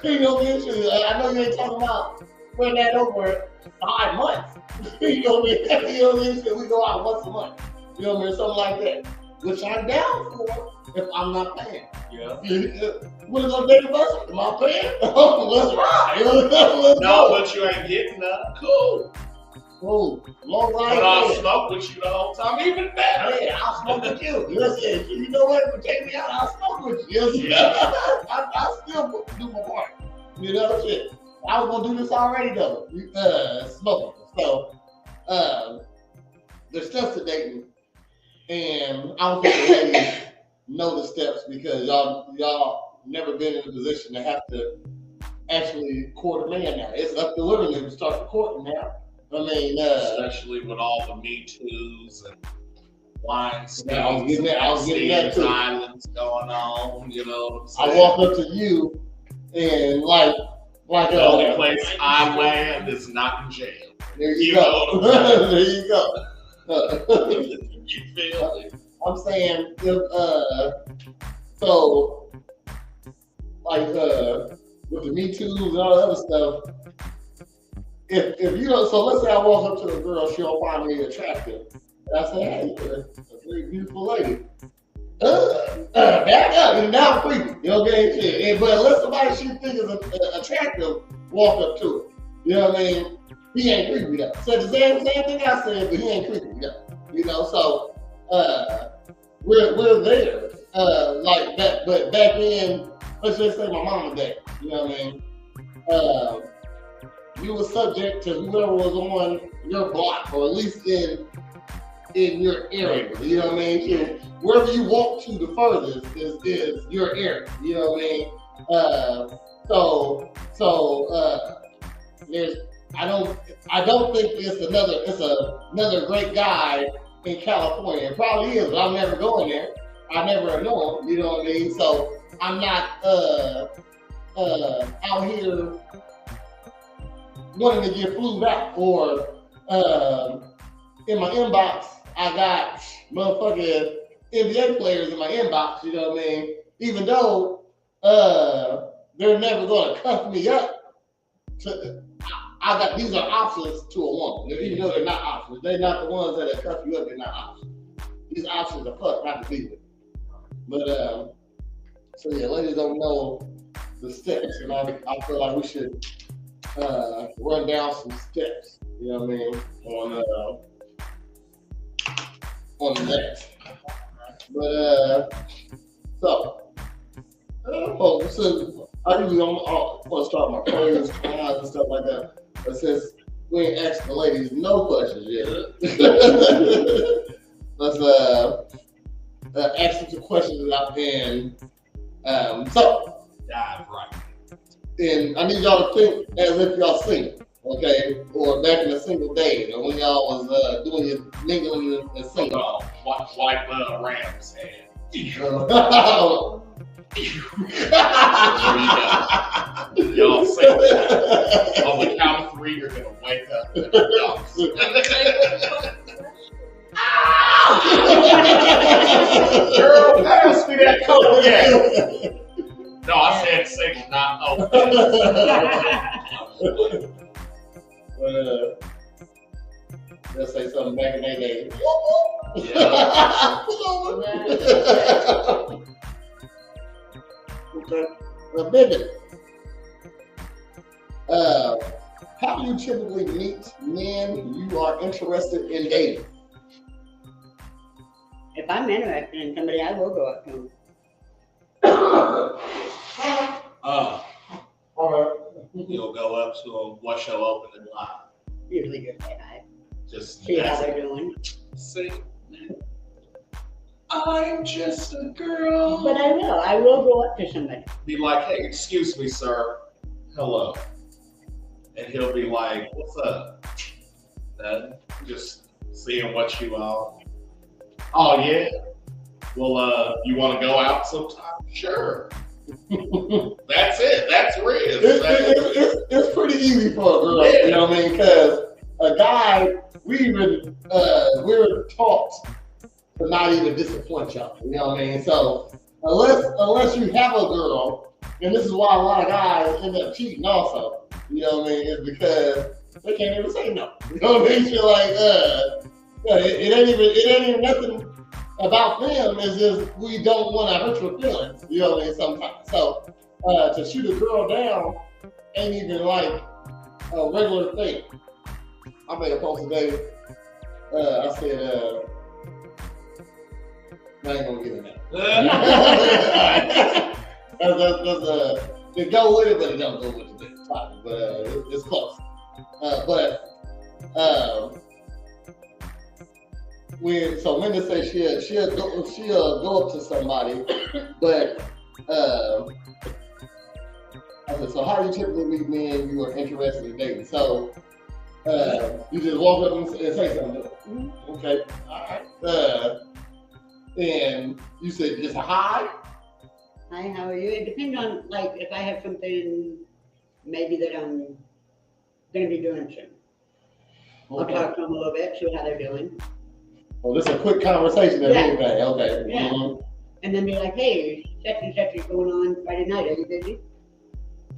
You know what I mean? Shit. I know you ain't talking about spreading that over 5 months. You know what I mean? You know what I mean? Shit. We go out once a month. You know what I mean? Something like that. Which I'm down for if I'm not paying. Yeah. Wanna go Dave & Buster's? Am I paying? Let's ride. Let's No, go. but you ain't getting none. Cool. Oh, long ride. But I'll smoke with you the whole time, even better. Yeah, I'll smoke with you. Listen, you know what? If you take me out, I'll smoke with you. Yeah. I'll still do my part. You know shit. I was gonna do this already though. Smoking. So there's steps to dating. and I don't think the ladies know the steps because y'all never been in a position to have to actually court a man now. It's up to women to start the courting now. I mean, especially with all the Me Too's and Weinstein, I was getting that too. Islands going on, you know what I'm saying? I walk up to you and like the only place I land is not in jail. There you know go. what I'm saying? There you go. You feel me? I'm saying if so like with the Me Too's and all that other stuff, if you don't, so let's say I walk up to a girl, she don't find me attractive, and I say, hey, you're a very beautiful lady. Back up, and now I'm creepy. You know what I mean? But unless somebody she thinks is attractive, walk up to her. You know what I mean? He ain't creepy though. So the same thing I said, but he ain't creepy though. You know, so we're there. Like that, but back then, let's just say my mama day. You know what I mean? You were subject to whoever was on your block, or at least in your area. You know what I mean? Wherever you walk to the furthest is your area. You know what I mean? There's I don't think it's another great guy in California. It probably is, but I'm never going there. I never know him. You know what I mean? So I'm not out here wanting to get flued out, or in my inbox I got motherfucking NBA players in my inbox. You know what I mean? Even though they're never gonna cuff me up. These are options to a woman. Even though they're not options, they're not the ones that cuff you up. They're not options. These options are fucked, not to be with. But so yeah, ladies don't know the steps, and I feel like we should run down some steps. You know what I mean? On that. But so I usually want to start my prayers and stuff like that. But since we ain't asked the ladies no questions yet, let's ask them some questions about and so dive right. And I need y'all to think as if y'all single, okay? Or back in the single days, or when y'all was doing your mingling and single. Wipe Ram's head. Y'all say that. On the count of 3, you're gonna wake up. Girl, pass me that coke again. No, I said single, not open. Let's say something back in that day. Okay. Baby, how do you typically meet men you are interested in dating? If I'm interested in somebody, I will go up to them. You'll go up to them. What's your opening line? Usually just say hi. Just See how they're doing. See, I'm just a girl. But I will go up to somebody. Be like, hey, excuse me, sir. Hello. And he'll be like, what's up? Just seeing what you are. Oh, yeah? Well, you want to go out sometime? Sure. That's it. That's real. It's pretty easy for a girl, you know what I mean? Because a guy, we were taught to not even disappoint y'all, you know what I mean? So unless you have a girl, and this is why a lot of guys end up cheating also, you know what I mean? Is because they can't even say no. You know what I mean? You're like, it ain't even nothing about them. It's just we don't want to hurt your feelings. You know what I mean? Sometimes. So to shoot a girl down ain't even like a regular thing. I made a post today. I said, I ain't gonna get in that. They go with it, but it don't go with the topic. But it's close. so Linda says she'll go up to somebody, but I said, so how do you typically meet men you are interested in dating? So you just walk up and say something. Okay, all right. And you said just a hi. Hi, how are you? It depends on, like, if I have something maybe that I'm gonna be doing soon. I'll talk to them a little bit, see how they're doing. Well, this is a quick conversation at Yeah. any rate. Okay. Yeah. Mhm. And then be like, hey, such and such is going on Friday night, are you busy?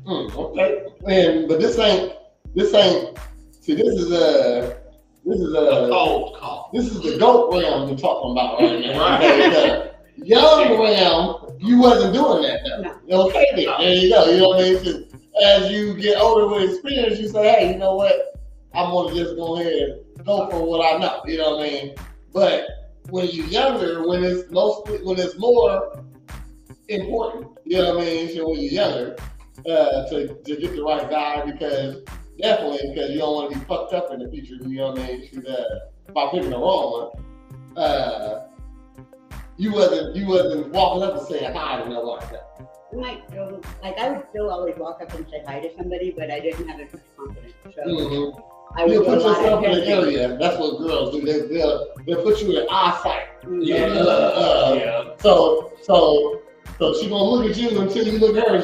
Okay. But this ain't. See, this is A cold call. This is the GOAT realm you're talking about right now. Right. Okay, the young realm, you wasn't doing that though. Okay, then. There you go. You know what I mean? Just as you get older with experience, you say, hey, you know what? I'm gonna just go ahead and go for what I know. You know what I mean? But when you're younger, when it's more important, you know what I mean? So when you're younger, to get the right guy, because you don't want to be fucked up in the future. You know what I mean? By picking the wrong one. You wasn't walking up and saying hi to no one like that. I would still always walk up and say hi to somebody, but I didn't have as much confidence. So Mm-hmm. I would You do a put lot of yourself in the hesitating. area. That's what girls do. They'll put you in eyesight. Yeah. So she gonna look at you until you look at her.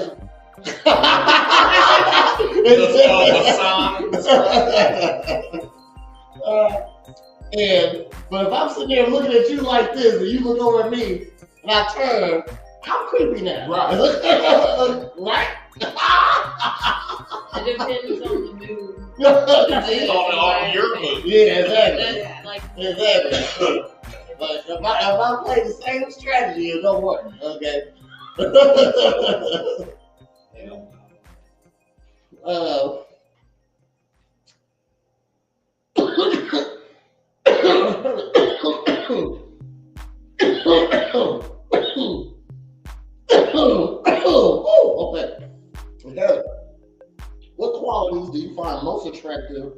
But if I'm sitting there looking at you like this, and you look over at me, and I turn, I'm creepy now. Right. Right? It depends on the mood. It's on your mood. Yeah, exactly. That's like Exactly. But if I play the same strategy, it don't work. Okay. Okay. What qualities do you find most attractive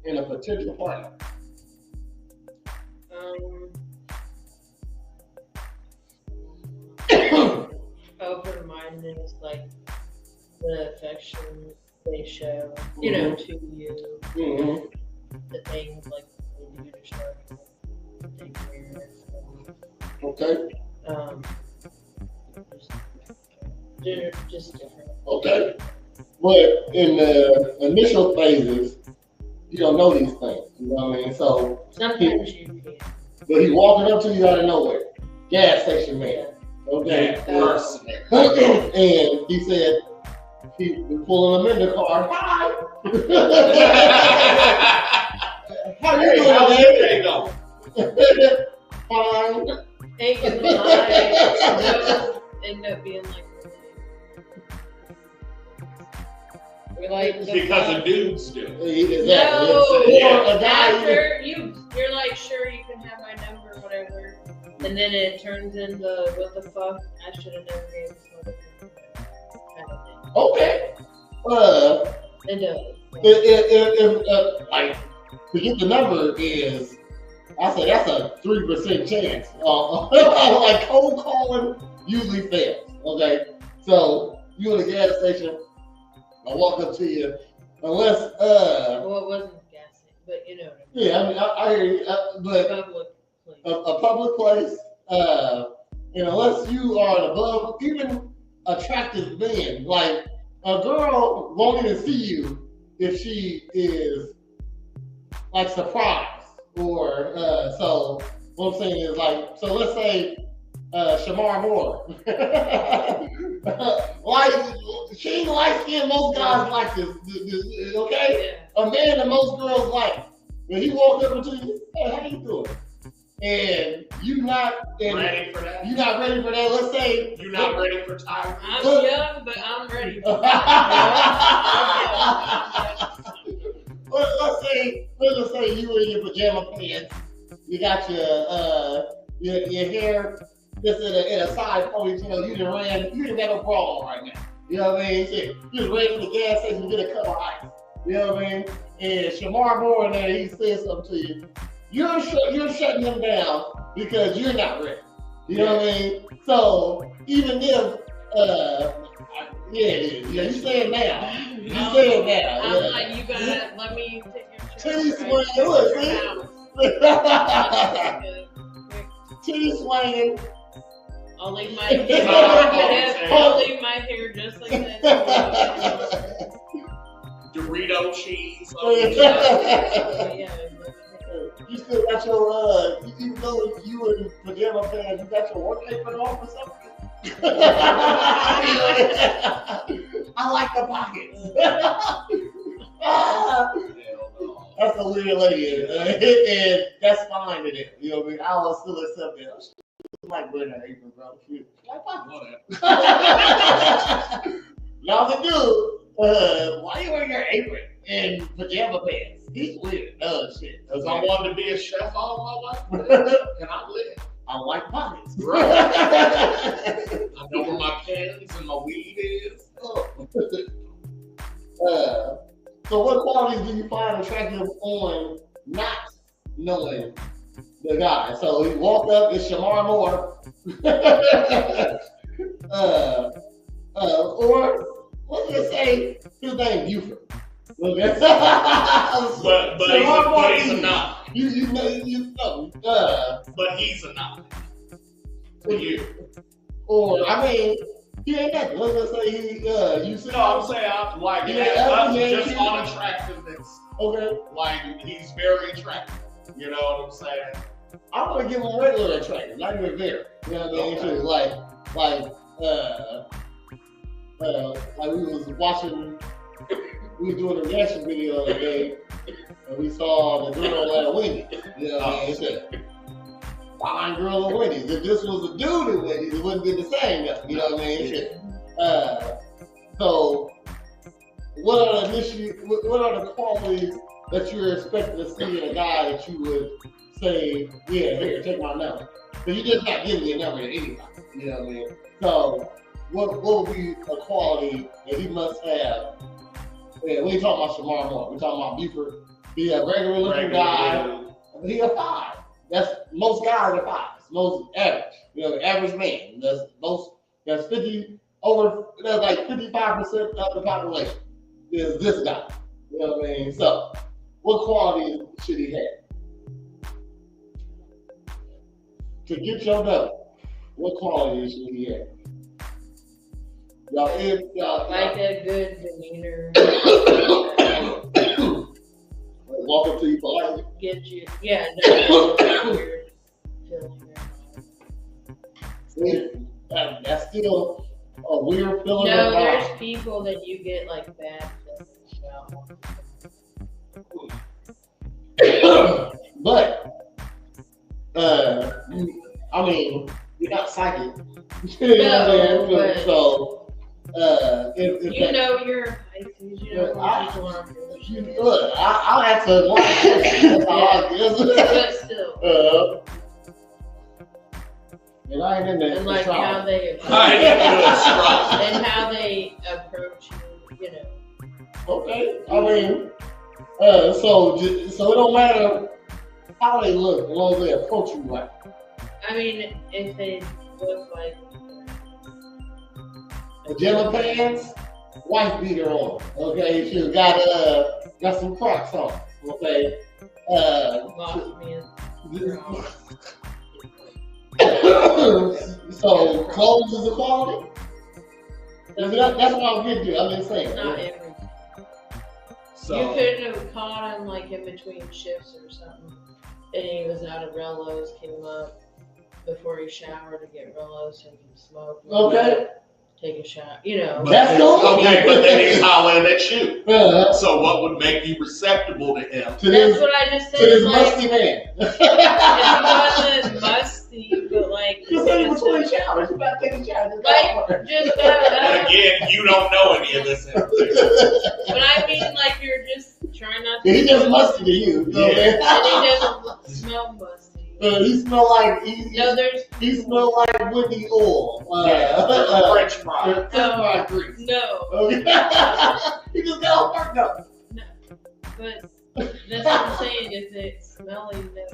in a potential partner? Open-mindedness, like the affection they show, to you, Mm-hmm. the things like they do to show take care of. Okay. They're just different. Okay. But in the initial phases, you don't know these things. You know what I mean? So, Sometimes you can. but he walking up to you out of nowhere. Gas station man. Okay. And he said, he was pulling him in the car. Hi. How you doing, man? There you go. Fine. Ain't gonna lie, those end up being like we're like Because the dudes do. Exactly. no, Or a guy. after you're like, sure, you can have my number, whatever, and then it turns into what the fuck, I should have never gave this motherfucker kind of thing. Okay. It does. If like to get the number is, I say that's a 3% chance. Like cold calling usually fails. Okay, so you in a gas station, I walk up to you, unless Well, it wasn't gassing, but you know what I mean. yeah, I mean I hear you, but Public place. a public place, and unless you are an above even attractive man, like a girl won't even see you if she is like surprised or so what I'm saying is like, so let's say Shamar Moore. Like she ain't light skinned, most guys like this, okay? Yeah. A man that most girls like. When he walked up to you, hey, how you doing? And you not Ready for that? you not ready for that. Let's say You not ready for time? I'm young, but I'm ready. Let's just say you in your pajama pants. You got your hair just in a side ponytail. You done got a bra on right now. You know what I mean? Shit, you just ran to the gas station to get a cup of ice. You know what I mean? And Shamar Moore in there, he said something to you. you're shutting them down because you're not ready. You know what I mean? So even if yeah, it is. Yeah, you say it now. You say it now. I'm Yeah. like, you gotta let me take your Titty check. swing, look, see? Titty swinging. I'll leave my hair. I'll leave my hair just like that. Dorito cheese. Yeah. You still got your even though you in pajama pants, you got your work apron on or something? I like the pockets. That's a weird lady, and that's fine to them. You know what I mean? I will still accept it. She like wearing an apron, bro. She like pockets. Now the dude, why you wearing your apron and pajama pants? He's weird. Shit. Because I wanted to be a chef all my life, and I live. I like pockets. Right. I know where my pens and my weed is. So what qualities do you find attractive on not knowing the guy? So he walked up, it's Shamar Moore. Or let's just say his name Buford. But he's a nine. You know. But he's a nine. For you. Or I mean, he ain't nothing. Let's just say you see. No, I'm saying I'm like just unattractiveness. Okay. Like he's very attractive. You know what I'm saying? I'm gonna give him regular attractive, not even very. You know what I mean? Okay. Like we was watching, we was doing a reaction video the other day, and we saw the girl at Wendy's. You know what I mean? It said, fine girl at Wendy's. If this was a dude at Wendy's, it wouldn't be the same. You know what I mean? So, what are the qualities that you're expecting to see in a guy that you would say, yeah, here, take my number? Because you're just not giving your number to anybody. You know what I mean? So, what would be a quality that he must have? Yeah, we ain't talking about Shamar Moore. We're talking about Buford. Be a regular looking guy. He a 5. That's most guys are 5s. Most average. You know, the average man. That's 50 over. That's like 55% of the population is this guy. You know what I mean? So, what qualities should he have to get your number? What qualities should he have? Y'all, Like a good demeanor. walk up to you politely. Get you. Yeah. No, weird. That's still a weird feeling. No, there's people that you get like bad feelings about. But, I mean, you're not psychic. You know what I'm saying? but- So, if You know you're Pisces. You know what people are. look, I'll answer one question. That's how I guess. But still. And I ain't in there. And like how they And and how they approach you know. Okay, I mean, so it don't matter how they look as long as they approach you right. I mean, if they look like Pajama pants, wife beater on. Okay, she got some Crocs on. Okay, lost me so clothes is a quality. That's what I'm getting to. I'm just saying. not every. So You couldn't have caught him like in between shifts or something, and he was out of Rellos, came up before he showered to get Rellos so he can smoke. Okay. Take a shot, you know. That's cool. okay, but then he's hollering at you. To So what would make you receptible to him? That's this, what I just to said. this Like, musty man. it wasn't musty, but like. You said he was between showers. You about to take a shower. Like, just that. Again, you don't know any of this information. But I mean, like, you're just trying not to. He just musty to you. You know what I mean? And he doesn't smell musty. He smell like No, there's. he smell like Whitney oil. French fries. French grease. No. Okay. He just got all worked up. But That's what I'm saying. Is it smelly? No.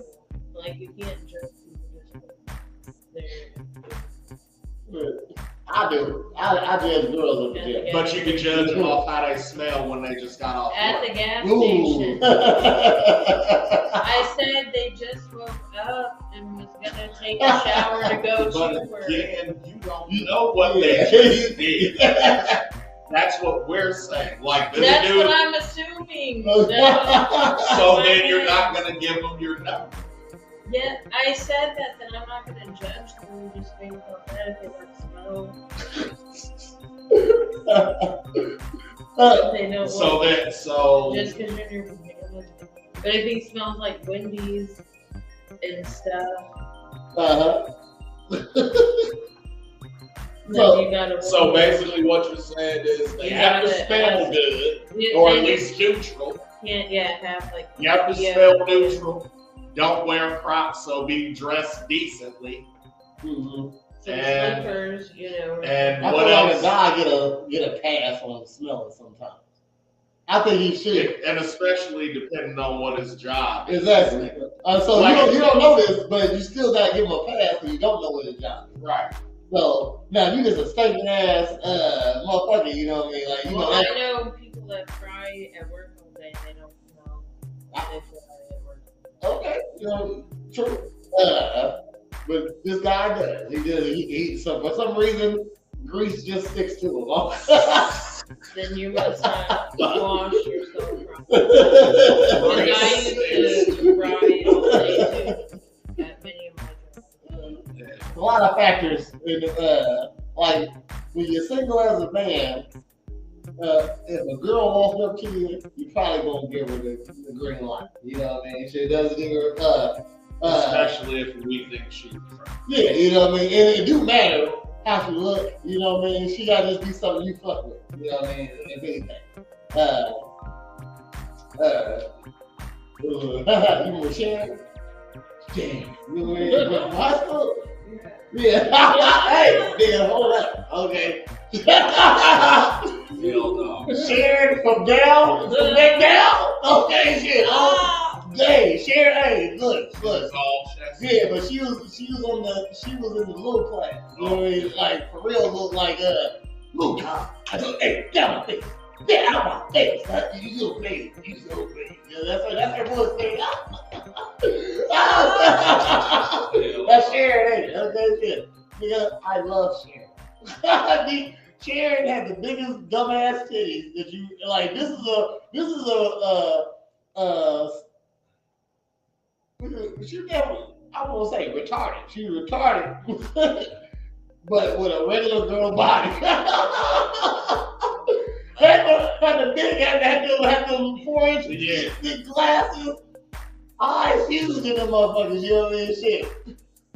Like you can't judge people just I do. I judge girls at the gym. But you can judge them off how they smell when they just got off at work. the gas Ooh. station. I said they just woke up and was gonna take a shower to go But to work. again, you don't know what they just did. That's what we're saying. Like this That's dude. what I'm assuming. So My then you're man. not gonna give them your number. Yeah, I said that. Then I'm not gonna judge them just based on that if they don't smell. If they don't So look, that so just because you're in your pajamas. But if he smells like Wendy's and stuff, then you gotta. so basically what you're saying is they You have to gotta smell ask- good You- or at they least neutral. can't have like. You have to Yeah. smell neutral. Don't wear Crocs, so be dressed decently. Mhm. Some And- slippers, And I what feel like a else? guy get a pass on smelling sometimes. I think he should. And especially depending on what his job is. Exactly. So Like- you don't know this, but you still gotta give him a pass because you don't know what his job is. Right. So now you just a stinking ass motherfucker. You know what I mean? Like you Well, know. I know people that fry at work all day. They don't smell. They fry at work. Okay, you know, true. But this guy does. He so for some reason grease just sticks to him. Then you must not wash yourself properly. And I used to fry all day too. At many of my jobs. A lot of factors in like when you're single as a man. If a girl walks up to you, you probably gonna give her the green light. You know what I mean? She doesn't give her Especially if we think she's right. yeah, you know what I mean? And it do matter how she look, you know what I mean? She gotta just be something you fuck with, you know what I mean? If anything. You were sharing? Damn. You were in high school? Yeah. Hey, nigga, hold up. Okay. Hell no. Sharon from neck down? Okay, shit. Oh, hey, Sharon, hey, look. It's all chest. Yeah, but she was in the little class. You know what I mean? Like for real, look like little Tom. I said, hey, get out my face. Get out my face. You so crazy. You so crazy. Yeah, that's her voice thing. That's Sharon, ain't it? That's it. Nigga, I love Sharon. Sharon had the biggest dumbass titties that you like. This is a she never, I won't say retarded. She was retarded, but with a regular girl body. Had the big, had them 4-inch thick glasses, eyes huge in them motherfuckers. You know what I mean? Shit.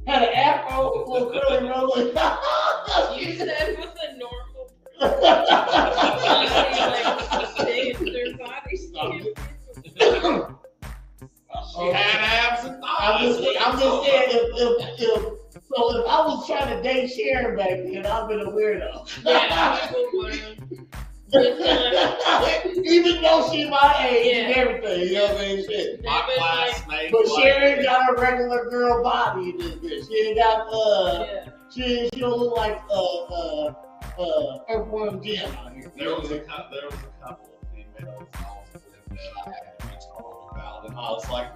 Had an afro, little curly rolling. You said with a normal person, their body She had abs and thighs. I'm just saying, if I was trying to date Sharon back then, I'd been a weirdo. Yeah, Even though she my age and Yeah. everything, you know what I mean? Shit. My classmate. But like Sharon that. got a regular girl body in this bitch. She ain't got she don't look like Earthworm Jim out here. There was a couple of females I was with that I had to be told about, and I was like,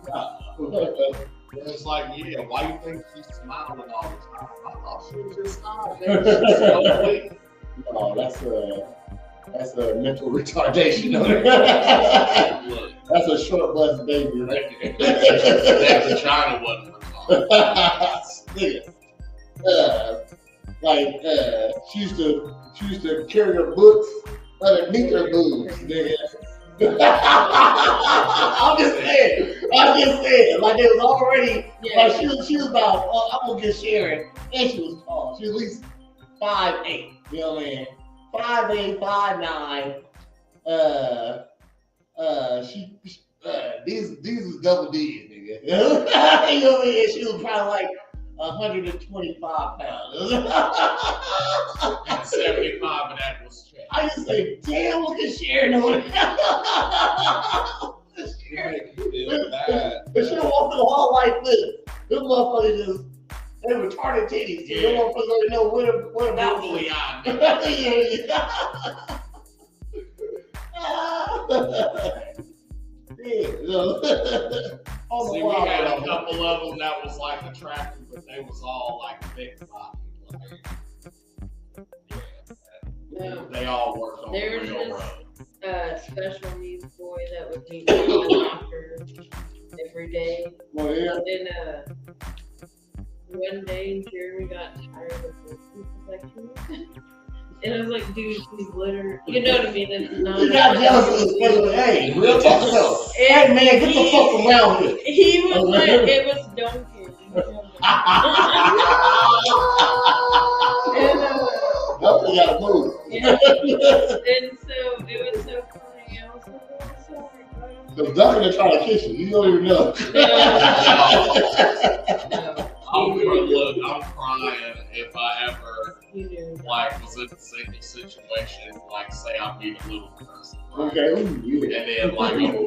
it was like, yeah, why you think she's smiling all the time? I thought she was just smiling. She's so weak. No, that's a mental retardation. Look, That's a short bus baby right that vagina wasn't retarded. Nigga. She used to carry her books underneath her boobs, nigga. I'm just saying. Like it was already like she was about I'm gonna get Sharon, and she was tall. She was at least 5'8", you know what I mean? 5'8", 5'9". These was double D's, nigga. You know what I mean? She was probably like 125 pounds. And 75 of that was checked. I just say, damn, look at Sharon over there. Sharon small like this. This motherfucker just, they retarded titties. So Yeah. them motherfuckers already know what about Googly eyed. Yeah, no. On See, the we wild had a one. couple of them that was like attractive, but they was all like thick body. Yeah. They all worked on the There's real this- road. Special needs boy that would meet with the doctor every day. Well, yeah. And then one day Jeremy got tired of this. He was like, and I was like, dude, he's literally, you know what I mean? It's not. You got jealous of this. Hey, real talk though. Hey, man, get the fuck around here. He was like, it was donkey. Definitely gotta move. Yeah. And so it was so funny. I was like, oh, I'm sorry, bro. Because Duncan is trying to kiss you. You don't even know. No. I'm crying if I ever You knew. like was in a single situation, like say I meet a little person. Right? Okay, ooh, yeah. And then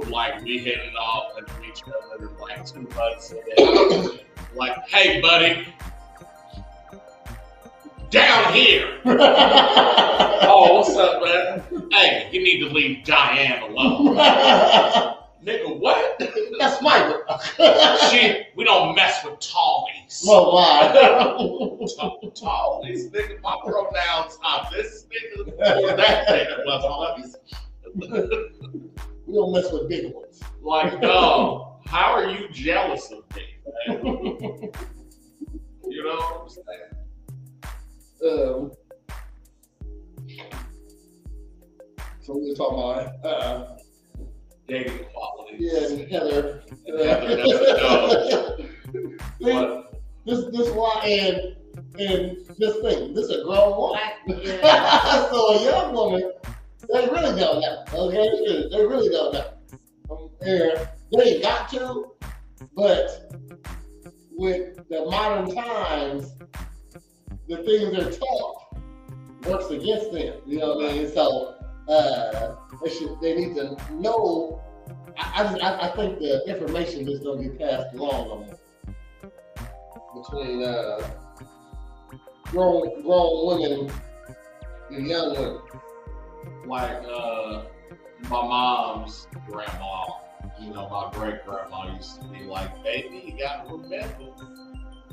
like we hit it off and we each other in like 2 months and then, like, hey buddy, down here. Oh, what's up, man? Hey, you need to leave Diane alone. Nigga, what? That's Michael. We don't mess with tallies. Oh, wow. Tallies, nigga. My pronouns are this nigga or that nigga. Motherfuckers. We don't mess with big ones. Like, no. How are you jealous of me, man? You know what I'm saying? So we were talking about Dating quality. yeah, and Heather. Heather doesn't But This why and this thing. This a grown woman. Yeah. So a young woman, they really don't know. Okay, they really don't know. And they ain't got to, but with the modern times, the things they're taught works against them. You know what I mean? So they need to know. I think the information is going to be passed along between grown women and young women. like my mom's grandma, you know, my great grandma used to be like, baby, you gotta remember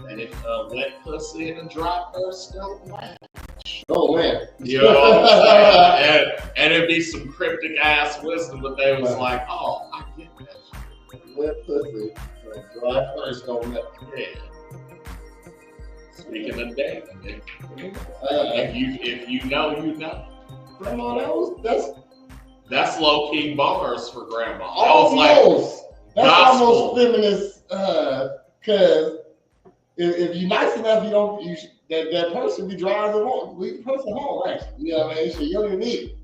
that if wet pussy and a dry purse still wet. Oh man. You know what I'm saying? And it'd be some cryptic ass wisdom, but they was like, oh, I get that. Wet pussy, dry first don't let. Yeah. Speaking of dating, Uh, if you know, you know. Grandma, that's That's low key bars for grandma. That was like almost. That's gospel. almost feminist. Cause if you're nice enough, that person be driving home, leave the person home, right? You know what I mean? So you don't even need it.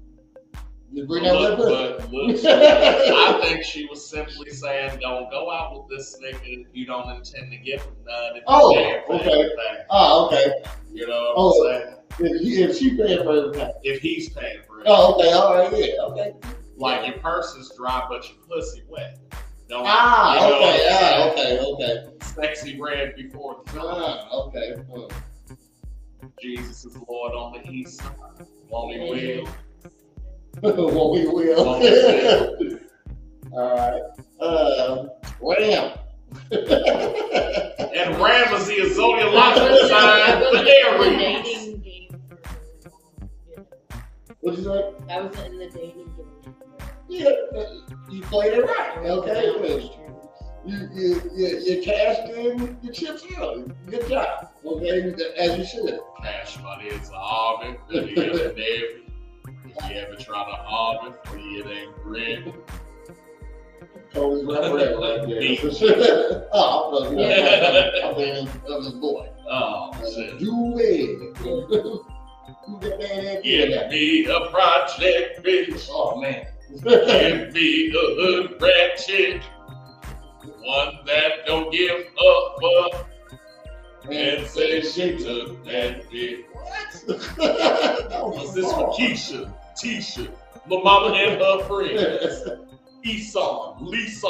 Just bring that wet pussy. Look, I think she was simply saying, don't go out with this nigga if you don't intend to give him none. If Oh, you pay for okay. everything. Oh, okay. You know what I'm saying? If she paying for everything. If he's paying for it. Oh, okay. All right. Yeah. Okay. Like your purse is dry, but your pussy wet. Don't, you know Okay. what I'm saying? Okay. Sexy red before the sun. Okay. Jesus is Lord on the east side. Won't he will? Well, we will. Won't he will? All right. Ram. And Ram is the zodiac sign for Aries. Dating game. What'd you say? I was in the dating game. Yeah, you played it right. Okay. You cashed in your chips early. Good job. Okay, as you should. Cash money is a hobby. If you ever never, if you ever try to hobby, for you it ain't bread. Cody's referee right there. Oh, I'm thinking of his boy. Oh shit. Do it. Who got that? Give me a project bitch. Oh man. Give me a hood rat chick. One that don't give a fuck. And say she took that dick. Was this for Keisha, Tisha, my mama and her friends? Esau, Lisa. I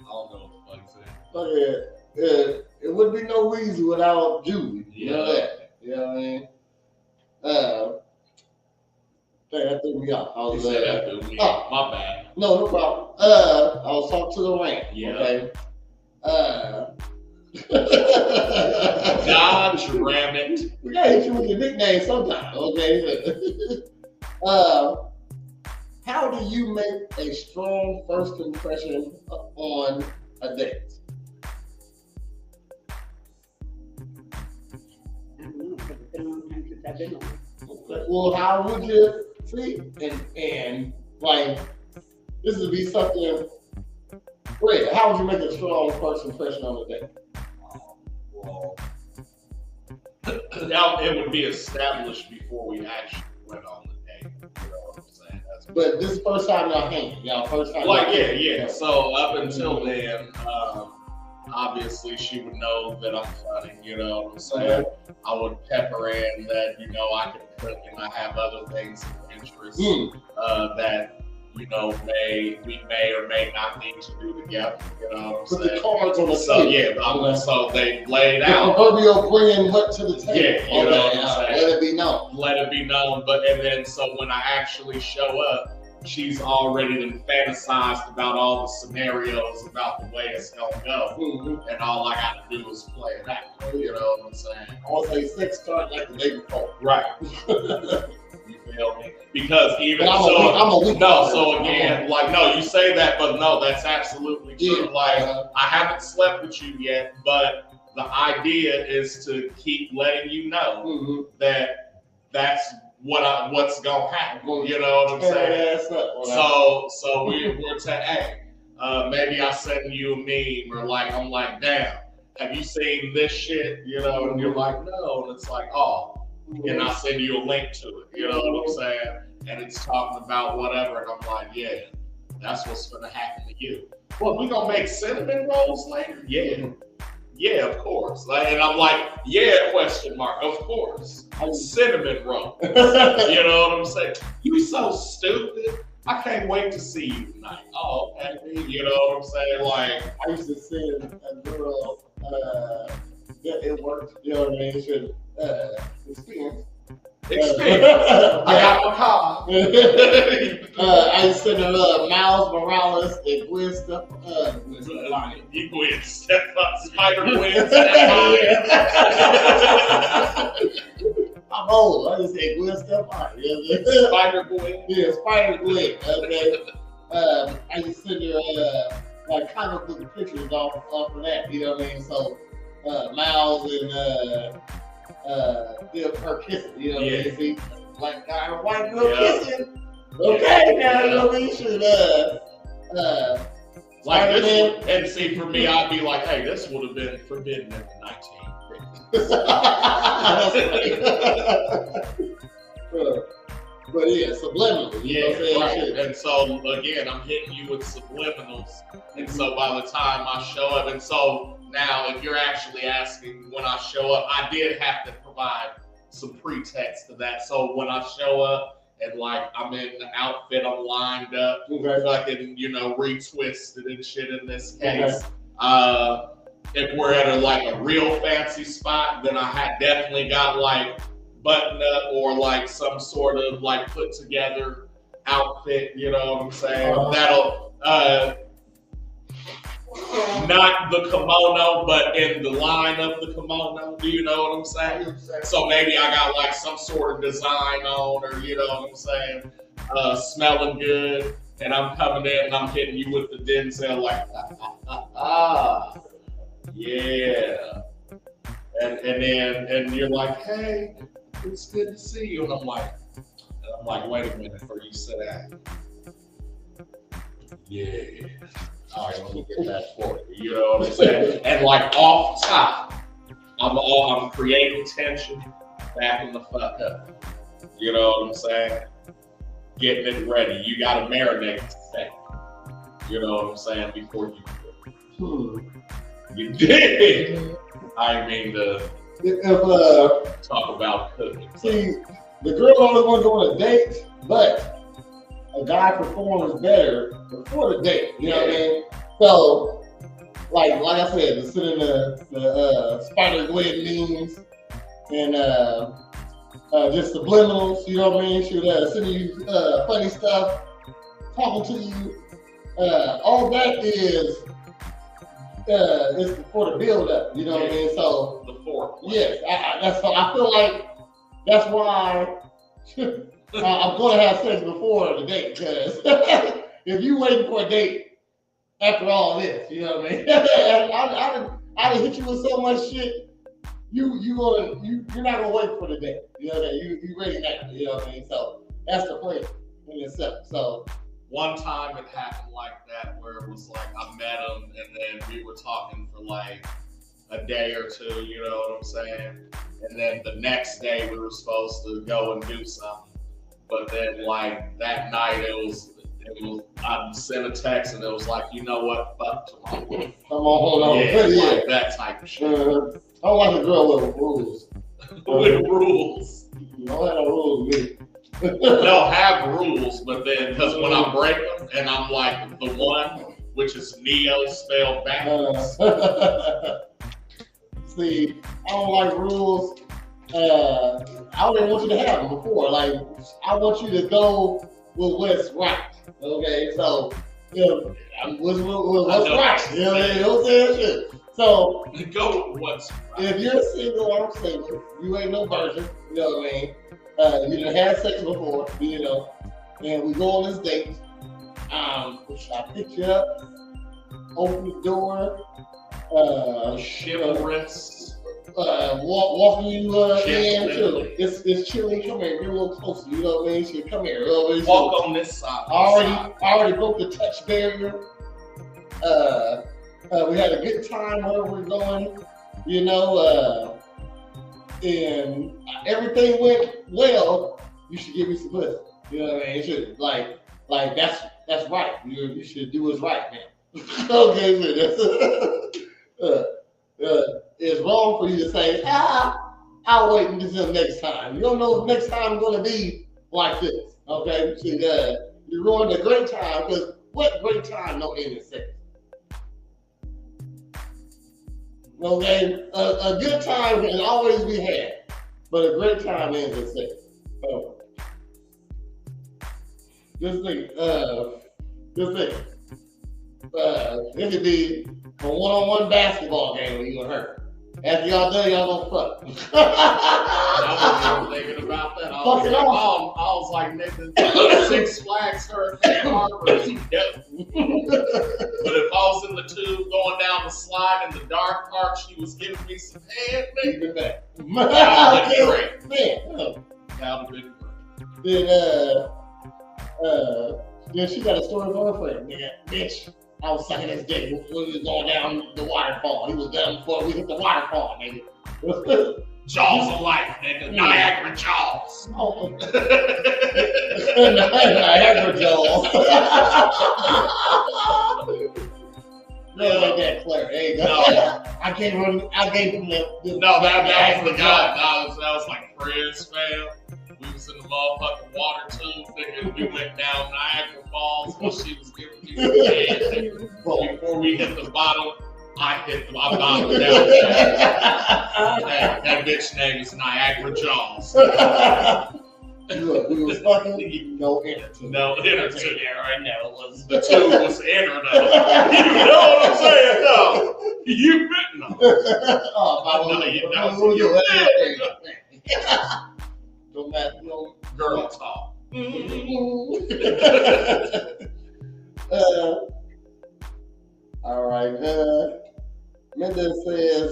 don't know what the fuck he said. Oh yeah. it would be no Weezy without Julie. You know that. You know what I mean? That threw me off. I was You said that threw me off. My bad. No problem. I was talking to the rank. Yeah. Okay. Dodge Rabbit. We gotta hit you with your nickname sometime. Okay. How do you make a strong first impression on a date? I don't know, 'cause it's been a long time since I've been on. Okay. Well, how would you see? And like, this would be something. Wait, how would you make a strong first impression on a date? Well, now it would be established before we actually went on the date. You know what I'm saying? But this is the first time y'all hanging. Y'all first time. Like, yeah. So up until then, obviously she would know that I'm funny, you know what I'm saying? I would pepper in that, you know, I can cook and I have other things of interest that, you know, we may or may not need to do together, you know what I'm Put saying? the cards on the So table. yeah, so they laid out. Proverbial bringing what to the table. Yeah, you know what I'm saying? Let it be known. Let it be known, and then so when I actually show up, she's already been fantasized about all the scenarios about the way it's gonna go, and all I gotta do is play it out. You know what I'm saying? I want to say sex start like the day before. Right. You feel me? Because even But I'm a week no. out. So again, like no, you say that, but no, that's absolutely true. Yeah. Like I haven't slept with you yet, but the idea is to keep letting you know that that's what's gonna happen. You know what I'm saying? So we're saying, hey, maybe I send you a meme or like I'm like, damn, have you seen this shit? You know, and you're like, no, and it's like, oh, and I send you a link to it. You know what I'm saying? And it's talking about whatever, and I'm like, yeah, that's what's gonna happen to you. Well, we gonna make cinnamon rolls later? Yeah, of course. Like, and I'm like, yeah, question mark, of course. Cinnamon roll. You know what I'm saying? You so stupid. I can't wait to see you tonight. Oh, okay. You know what I'm saying? Like, I used to send a girl, it worked, you know what I mean? Should experience. I got my car. I used to send her Miles Morales and Gwen Stefani. You Gwen Stefani, Spider Gwen. I'm old. I just said Gwen Stefani. Spider Gwen. Yeah, Spider Gwen. Okay. I used to send her like comic book pictures off of that. You know what I mean? So Miles and her kissing. You know what I mean? See, like a white girl kissing. Okay, now you know what I mean? Should like this one, and see, for me, I'd be like, hey, this would have been forbidden in the 1950s. But yeah, subliminal. You know what I'm saying? Right. And so again, I'm hitting you with subliminals, and so by the time I show up, and so now if you're actually asking when I show up, I did have to provide some pretext to that. So when I show up and like I'm in the outfit, I'm lined up, fucking, you know, retwisted and shit in this case. If we're at a real fancy spot, then I definitely got like button up or like some sort of like put together outfit, you know what I'm saying? That'll not the kimono, but in the line of the kimono. Do you know what I'm saying? So maybe I got like some sort of design on, or you know what I'm saying? Smelling good, and I'm coming in and I'm hitting you with the Denzel like, yeah. And you're like, hey, it's good to see you. And I'm like, wait a minute before you say that. Yeah. All right, let me get that for you. You know what I'm saying? And like off top, I'm creating tension, backing the fuck up. You know what I'm saying? Getting it ready. You gotta marinate the steak. You know what I'm saying? Before you cook. You did. I mean to talk about cooking. See, the girl only want to go on a date, but a guy performs better before the date. You know what I mean? So like I said, to sit in the Spider-Gwen memes and just subliminals, you know what I mean? Should send you funny stuff, talking to you. All that is for the build up, you know what I mean? So The fourth. yes, I feel like that's why I'm gonna have sex before the date, because if you waiting for a date after all this, you know what I mean? I done hit you with so much shit. You're not gonna wait for the date. You know what I mean? You ready now. You know what I mean? So that's the plan in itself. So One time it happened like that where it was like I met him and then we were talking for like a day or two, you know what I'm saying? And then the next day we were supposed to go and do something. But then like that night it was I sent a text and it was like, you know what, fuck tomorrow. come on, hold on. Yeah, Yeah. like that type of shit. I don't like a girl with rules. With rules. I don't have no rules with me. They'll have rules, but then because when I break them and I'm like the one, which is Neo spelled backwards. See, I don't like rules. I don't even want you to have them before. Like, I want you to go with what's right. Okay, so what's right? You know what I'm saying? Shit. So Go with what's right. if you're single or single, you ain't no virgin. You know what I mean? You done had sex before, you know, and we go on this date. I pick you up, open the door, Chivalrous. walking you in. Gently. It's chilly. Come here, get a little closer. You know what I mean? She come here. You know what I mean? Walk on this side. I already broke the touch barrier. We had a good time where we're going. You know, and everything went well. You should give me some pussy. You know what I mean? You should like that's right. You should do what's right, man. Okay, so that's it's wrong for you to say, I'll wait until next time. You don't know if next time is going to be like this. Okay, so, you ruined a great time, because what great time don't end in sex? Okay, a good time can always be had, but a great time ends in sex. Just think, it could be a one-on-one basketball game when you're hurt. After y'all done, y'all gonna fuck. I wasn't even thinking about that. I was like, nigga, Six Flags Hurricane Harbor is dope. But if I was in the tube going down the slide in the dark part, she was giving me some head, nigga. Even that. That would be great. Man, That would be great. then she got a story for her friend. Nigga, bitch, I was sucking his dick when we was going down the waterfall. He was done before we hit the waterfall, nigga. Jaws of life, nigga. Niagara Jaws. Oh. Niagara Jaws. No, like that, Claire. There you go. No. I gave him the No, that was the guy. That was like Fred's fam. We was in the motherfucking water tube, thinking we went down Niagara Falls while she was giving me some head. Before we hit the bottom, I bottomed down. That bitch name is Niagara Jaws. Look, we was fucking no inner tube. No inner tube. I know it was. The tube was inner though. You know what I'm saying? No. You bitten them. Oh, No, you don't. You bitten. Don't matter, no Girl talk. All right. Mendez says,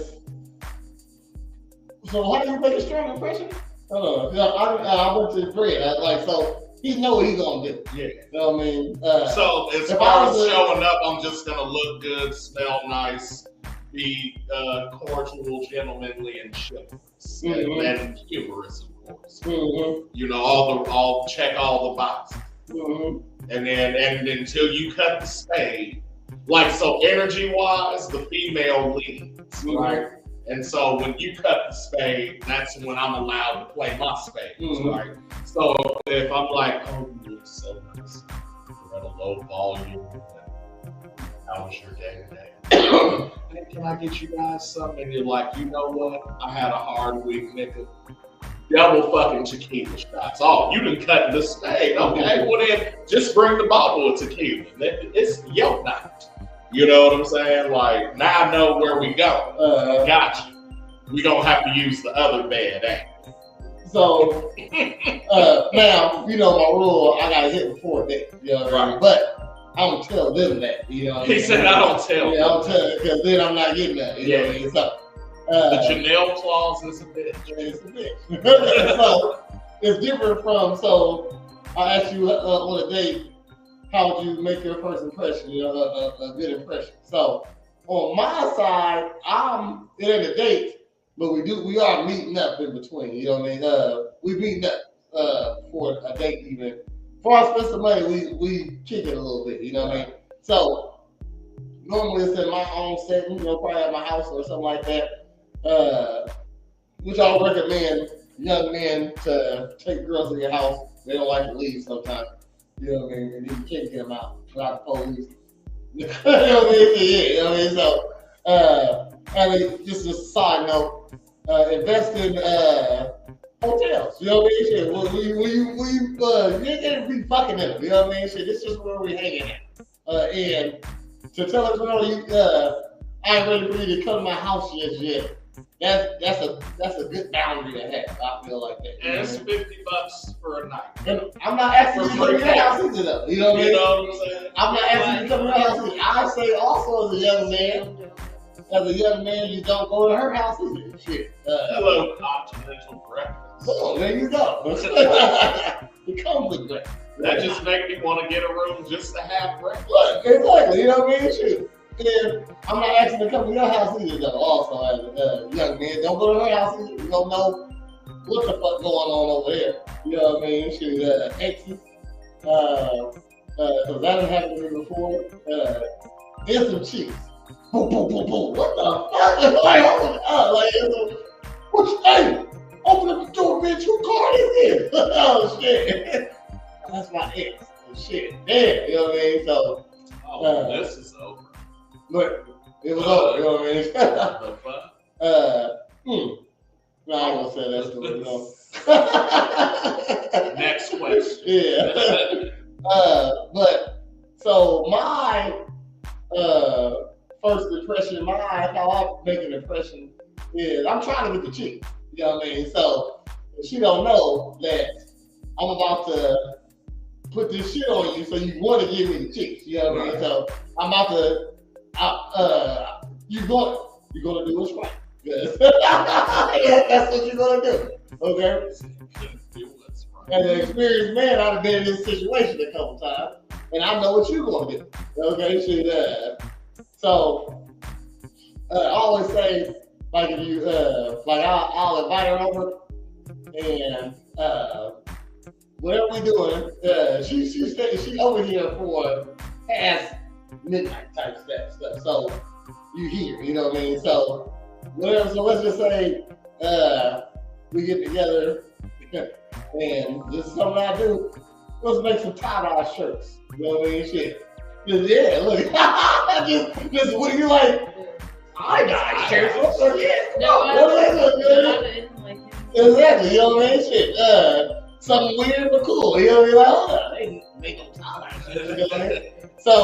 so how do you make a strong impression? Hold on. I went to Fred. I was like, so he know what he's gonna do. Yeah. You know what I mean? So as far as showing up, I'm just gonna look good, smell nice, be cordial, gentlemanly, and chivalrous, and humorous, of course. Mm-hmm. You know, I'll check all the boxes, and then until you cut the spade, like so, energy-wise, the female leads, right? And so when you cut the spade, that's when I'm allowed to play my spades, right? So if I'm like, oh, you look so nice, we're at a low volume, How was your day today? Hey, can I get you guys something? And you're like, you know what? I had a hard week, nigga. Double fucking tequila shots. Oh, you done cut the steak. Okay, well then just bring the bottle of tequila. It's your night. You know what I'm saying? Like, now I know where we go. Got you. We don't have to use the other bed, eh? So now, you know my rule, I gotta hit before that. You know what I mean? But I don't tell them that. You know what I mean? He said I don't tell Yeah, I don't tell them because then I'm not getting that. You know what I mean? So the Janelle clause is a bitch. it's a bitch. So it's different from, so I asked you on a date, how would you make your first impression, you know, a good impression? So on my side, it ain't a date, but we are meeting up in between, you know what I mean? We meeting up for a date even. Before I spend some money, we kick it a little bit, you know what I mean? So normally it's in my own setting, you know, probably at my house or something like that. Which I would recommend young men to take girls to your house. They don't like to leave sometimes. You know what I mean? And you can't get them out without the police. You know what I mean? Yeah, you know what I mean? So, I mean, just a side note, invest in hotels. You know what I mean? Shit, you ain't gonna be fucking in them. You know what I mean? Shit, this is where we hanging at. And to tell a girl, I ain't ready for you to come to my house yet. That's a good boundary to have. I feel like that. And it's $50 for a night. And I'm not asking you to come to your house either, though. You know what I mean? You know what I'm saying? I'm not asking you to come to your house either. I say also as a young man, you don't go to her house either. Shit. Hello, continental breakfast. Oh, there you go. It comes with breakfast. That just makes me want to get a room just to have breakfast. Look, exactly. You know what I mean? Shit. And I'm not asking to come to your house either, though. Also, as a young man, don't go to her house either. You don't know what the fuck going on over there. You know what I mean? Shit, exes. Because that didn't happen to me before. There's some chicks. Boom, boom, boom, boom. What the fuck? Like, oh my God. Like, what you think? Open up the door, bitch. Who called this in? Oh, shit. That's my ex. Shit. Damn. You know what I mean? So, this is over. but it was over. You know what I mean? The fuck? No, I ain't gonna say that story, no. Next question. Yeah. But so my first impression, how I make an impression is I'm trying to get the chick. You know what I mean? So she don't know that I'm about to put this shit on you, so you want to give me the chicks. You know what I mean? So I'm about to you're gonna do what's right. Yes. That's what you're gonna do. Okay. As an experienced man, I've been in this situation a couple times, and I know what you're gonna do. Okay, so I always say, like, if you I'll invite her over, and whatever we're doing, she over here for past midnight type stuff. So you here, you know what I mean? So whatever. So let's just say we get together, and this is something I do. Let's make some tie-dye shirts. You know what I mean? Shit. Yeah, look. just what you like? Tie-dye shirts. Exactly. You know what I mean? Shit. Something weird but cool. You know what I mean? Like, hold on. They make them tie-dye shirts. You know what I mean? So,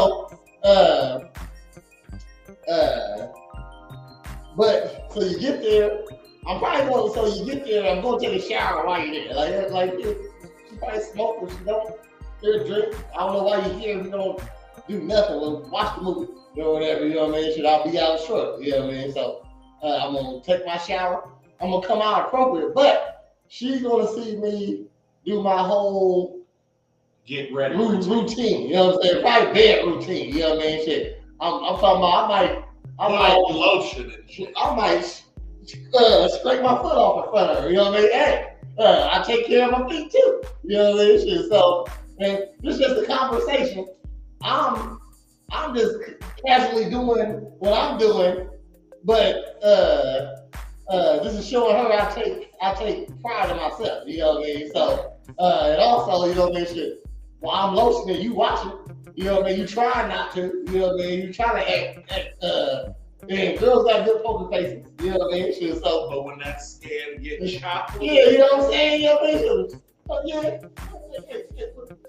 but so you get there. I'm probably going. So you get there. I'm going to take a shower while you're there. Like you probably smoke, but you don't. You're a drink. I don't know why you're here. You don't do nothing. Well, watch the movie or whatever. You know what I mean? Should I be out short? You know what I mean? So I'm gonna take my shower. I'm gonna come out appropriate, but she's gonna see me do my whole get ready routine. You know what I'm saying? Probably bed routine. You know what I mean? Shit. I'm talking about. I might lotion and shit. I might scrape my foot off in front of her. You know what I mean? Hey, I take care of my feet too. You know what I mean? Shit. So, man, this is just a conversation. I'm just casually doing what I'm doing, but this is showing her I take pride in myself. You know what I mean? So, and also, you know what I mean? Shit. While I'm lotioning, you watching. You know what I mean? You try not to. You know what I mean? You try to act and girls got good poker faces. You know what I mean? Shit, so, But when that skin gets chopped, yeah, you know what I'm saying? You know what I mean? Oh, yeah.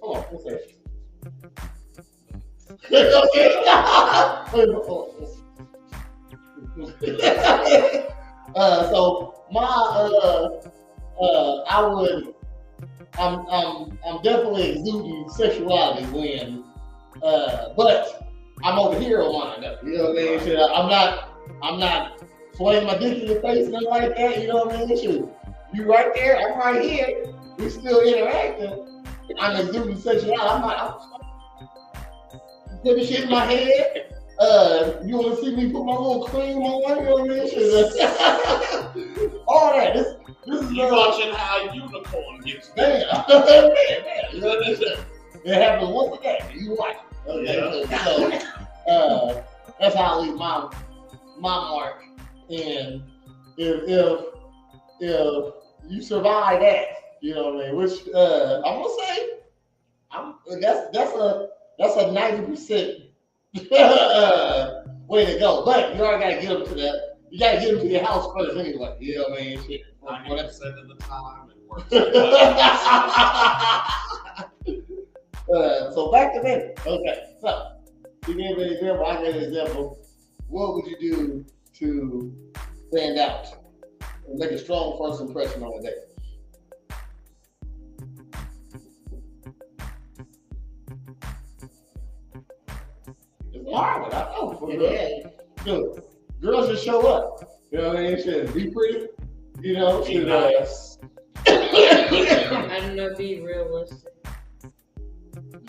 Hold on, what's that? So I'm definitely exuding sexuality when, but I'm over here on mine. You know what I mean? Shit, I'm not flinging my dick in your face, nothing like that. You know what I mean? Shit, you right there, I'm right here. We still interacting. I'm exuding sexuality. I'm putting shit in my head. You want to see me put my little cream on? You know what I mean? Shit, all that. This is you watching how a unicorn gets man. You know what I'm saying? It happens once a day. You watch. Okay. So that's how I leave my mark. And if you survive that, you know what I mean? Which I'm gonna say, that's a 90% way to go. But you already gotta get them to that. You gotta get them to your house first anyway. You know what I mean? Shit. 90% of the time it works. So back to me. Okay, so you gave an example. I gave an example. What would you do to stand out and make a strong first impression on a date? It's a hard one. I know. For Dude, girls just show up. You know what I mean? Shit, be pretty. You know, Be shit, nice. I don't know, be realistic.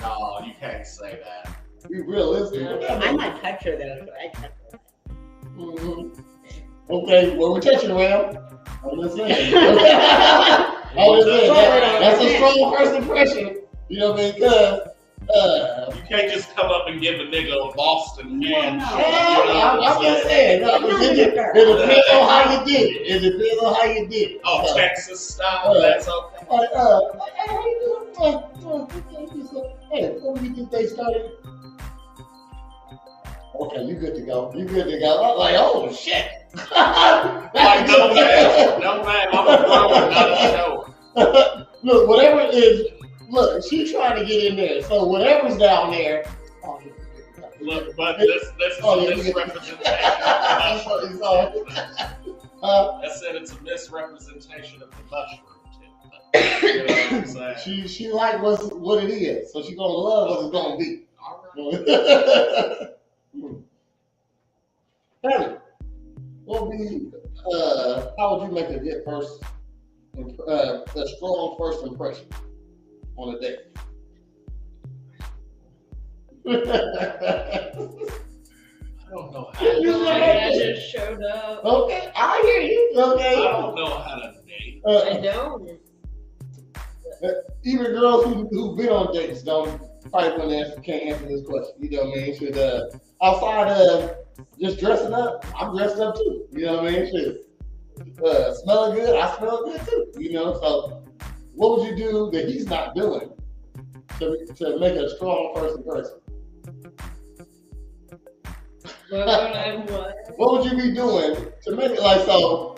No, you can't say that. be realistic. I might touch her though, so I touch her. Mhm. Okay, well, we're touching around. I'm just saying. That's a strong first impression. You know what I mean? Because, You can't just come up and give a nigga a Boston handshake. I'm just saying. No, it depends on how you did it. It depends on how you did it. Oh, Texas style, that's okay. Hey, how you doing? Hey, when do you think they started? Okay, you good to go. You good to go. I'm like, oh shit. Like, no man, I'm a grower, not a shower. Look, whatever it is, look, she's trying to get in there. So whatever's down there. Oh, yeah. Look, but this is a misrepresentation. I said it's a misrepresentation of the mushroom tip. You know what I'm saying? she like what it is, so she gonna love what it's gonna be. All right. Hey, what would be? How would you make a good a strong first impression on a date? I don't know how I just showed up. Okay, I hear you. Okay. I don't know how to date. I don't. Even girls who've been on dates probably can't answer this question. You know what I mean? Should outside of just dressing up, I'm dressed up too. You know what I mean? Should smelling good, I smell good too. You know, so what would you do that he's not doing to make a strong first impression? What would you be doing to make it like so?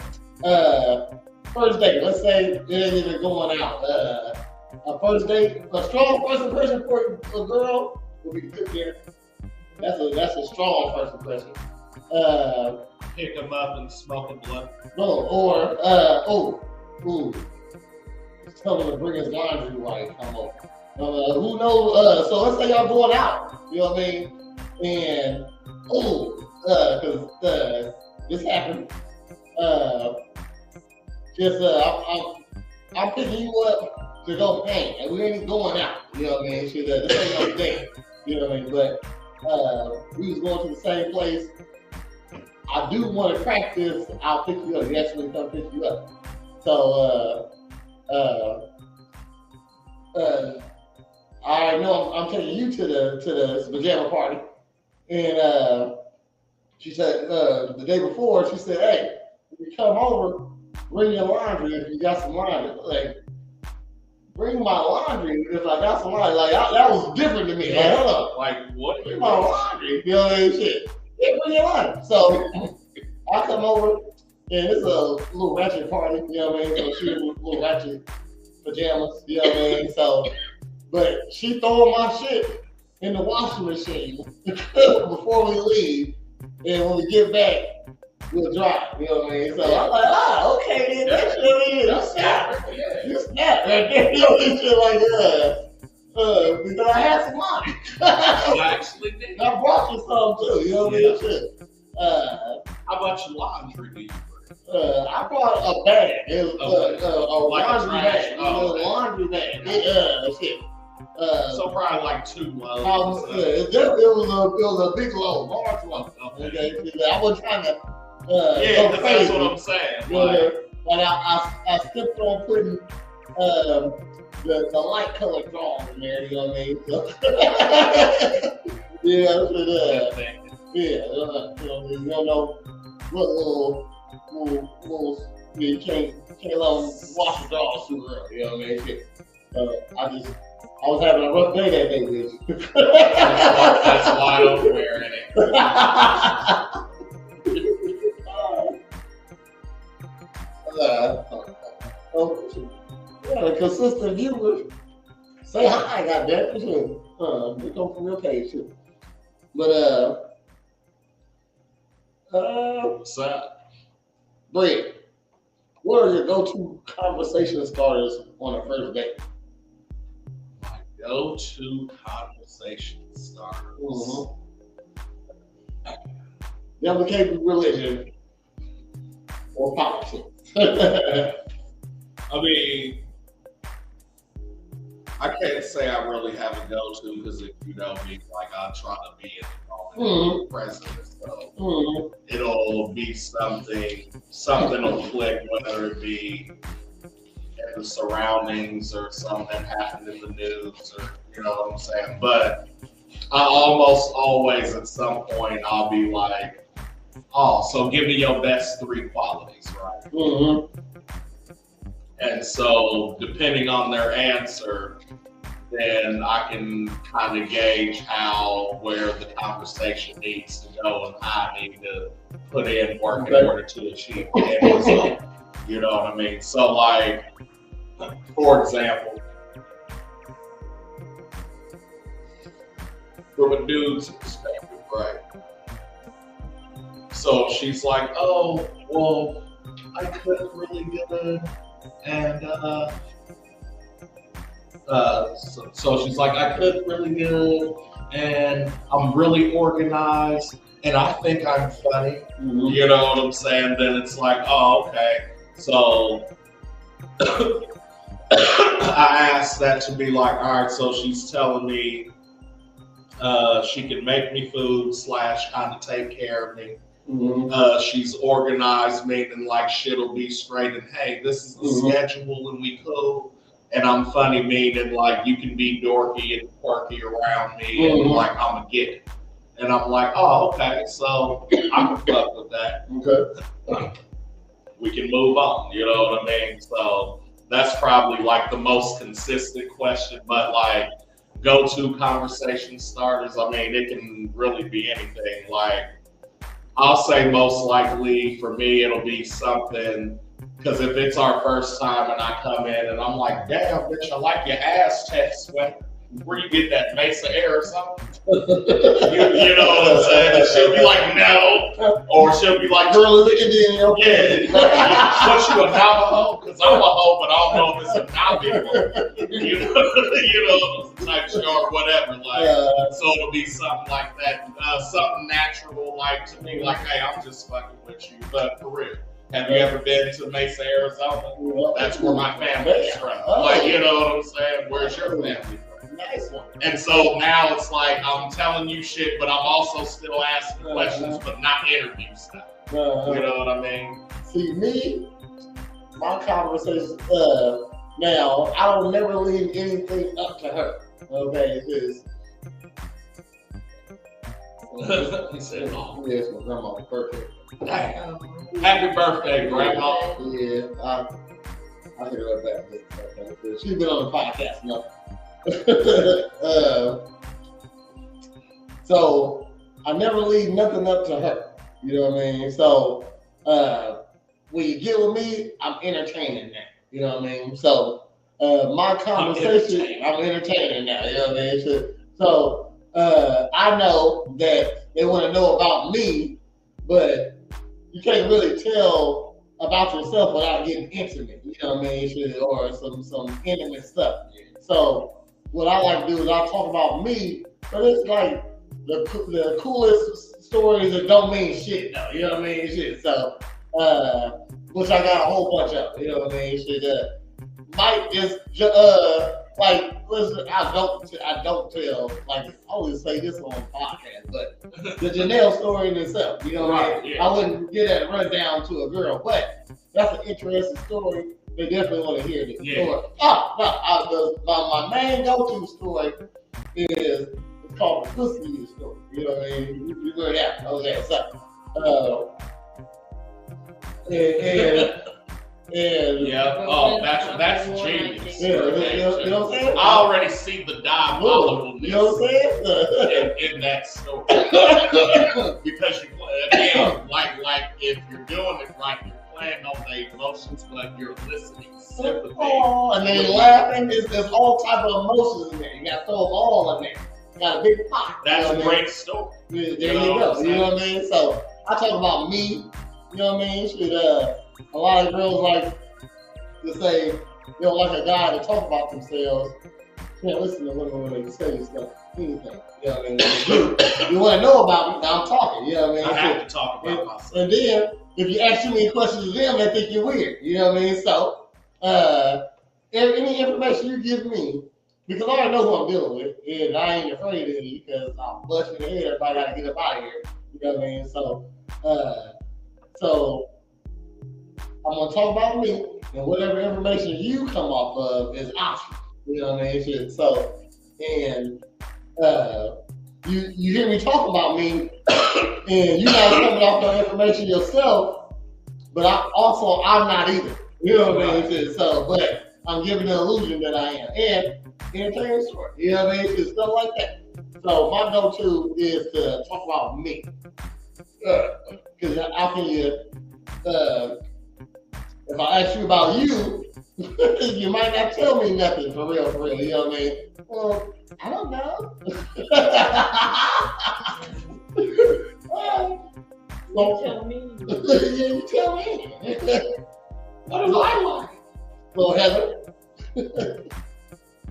First date, let's say it ain't even going out. A first date, a strong first impression for a girl would be good there. That's a strong first impression. Pick him up and smoke a blunt. No, or tell him to bring his laundry while he come over. Who knows? So let's say y'all going out. You know what I mean? And because this happened. I'm picking you up to go hang, and we ain't going out. You know what I mean? This ain't no date. You know what I mean? But we was going to the same place. I do want to practice. I'll pick you up. You actually come pick you up. So I know I'm taking you to the pajama party, and she said the day before she said, "Hey, when you come over, bring your laundry if you got some laundry." Like, bring my laundry if I got some laundry. Like that was different to me. Like, hold up. Like like, what are you my laundry, you know what I mean? Shit. Yeah, bring your laundry. So I come over, and it's a little ratchet party, you know what I mean? So she was little ratchet pajamas, you know what I mean? So, but she throwing my shit in the washing machine before we leave, and when we get back, we'll dry, you know what I mean? So I'm like, okay, then that's what it is. You snap. You snap right there, you know, and shit like that. Because I had some money. I actually did. I brought you some too, you know what I mean? Shit. How much laundry do you bring? I brought a bag. It was a Like a laundry trash- bag. oh, okay. A laundry bag. Shit. So probably like 2 loads. It was a big load, large load. Okay, I wasn't trying to. Yeah, go that's crazy. what I'm saying. Yeah, but I skipped on putting the light colored drawers in there. You know what I mean? So, yeah, you don't know what little you can't let them wash the drawers too early. You know what I mean? Shit. I was having a rough day that day, bitch. That's why I don't wear it. Consistent viewers. Say hi, goddamn. We come from your page too. But What's that? Brett, what are your go-to conversation starters on a first date? My go-to conversation starters. Mm-hmm. Never came to religion or politics. I mean, I can't say I really have a go-to because if you know me, like I try to be in the moment, present. So it'll be something will click, whether it be in the surroundings or something that happened in the news, or you know what I'm saying. But I almost always at some point I'll be like, oh, so give me your best 3 qualities, right? Mm-hmm. And so, depending on their answer, then I can kind of gauge where the conversation needs to go and how I need to put in work in order to achieve the end result. You know what I mean? So, like, for example, from a dude's perspective, right? So she's like, oh, well, I cook really good. And so she's like, I cook really good, and I'm really organized, and I think I'm funny. Mm-hmm. You know what I'm saying? Then it's like, oh, okay. So I asked that to be like, all right. So she's telling me she can make me food / kind of take care of me. Mm-hmm. She's organized, meaning like shit'll be straight and hey, this is the schedule and we cool. And I'm funny, meaning like you can be dorky and quirky around me and like I'm a get it. And I'm like, oh, okay, so I can fuck with that. Okay. We can move on, you know what I mean? So that's probably like the most consistent question, but like go-to conversation starters, I mean, it can really be anything. Like, I'll say most likely for me, it'll be something, because if it's our first time and I come in and I'm like, damn, bitch, I like your ass chest sweat. Where you get that Mesa Air or something? you know what I'm saying? And she'll be like, no. Or she'll be like, Girl, look at you. yeah. What, you a Navajo? Because I'm a hoe, but I don't know if it's a Navajo. You know, type shit or whatever. Like, so it'll be something like that. Something natural, like to me, like, hey, I'm just fucking with you. But for real. Have you ever been to Mesa, Arizona? That's where my family's from. Like, you know what I'm saying? Where's your family from? Nice one. And so now it's like I'm telling you shit, but I'm also still asking questions, but not interview stuff. You know what I mean? See, me, my conversation, now, I don't never leave anything up to her. Okay, it's He said, oh, yes, my grandma, perfect. happy birthday, Grandma. Yeah, I hit her up back. She's been on the podcast, no. So I never leave nothing up to her. You know what I mean? So when you get with me, I'm entertaining that. You know what I mean? So my conversation, I'm entertaining now. You know what I mean? So I know that they want to know about me, but you can't really tell about yourself without getting intimate. You know what I mean? Or some intimate stuff. So what I like to do is I talk about me, but it's like the coolest stories that don't mean shit though. You know what I mean? Shit. So which I got a whole bunch of. You know what I mean? Shit. Mike is like, listen, I don't tell, like, I always say this on podcast, but the Janelle story in itself, you know what I mean? Yeah. I wouldn't get that rundown to a girl, but that's an interesting story. They definitely want to hear this story. My main go-to story is, it's called the pussy eating story. You know what I mean? You heard that. Okay, so, and yeah. Oh, that's genius. you know what I'm saying? I already see the diabolicalness You know what I'm saying? in that story. Because you again, like if you're doing it right, you're playing on the emotions, but you're listening sympathy. Oh, and then laughing. There's all type of emotions in there. You got to throw them all in there. You got a big pot. That's you know a great story. There you go. You know what I mean? So I talk about me. You know what I mean? Shit, a lot of girls like to say they don't like a guy to talk about themselves. Can't listen to women when they say stuff, anything. You know what I mean? You want to know about me? I'm talking. You know what I mean? I have to talk about myself. And then if you ask too many questions to them, they think you're weird. You know what I mean? So any information you give me, because I already know who I'm dealing with, and I ain't afraid of you because I'll bust in the head. Everybody got to get up out of here. You know what I mean? So I'm gonna talk about me, and whatever information you come off of is optional. You know what I mean? Shit. So, and you hear me talk about me, and you're not coming off that information yourself, but I'm not either. You know what I mean? Shit. So, but I'm giving the illusion that I am, and entertaining story. You know what I mean? Shit, stuff like that. So my go-to is to talk about me, because how can you? If I ask you about you, you might not tell me nothing for real, you know what I mean? Well, I don't know. Tell me. You tell me. What do I like? Well, Heather,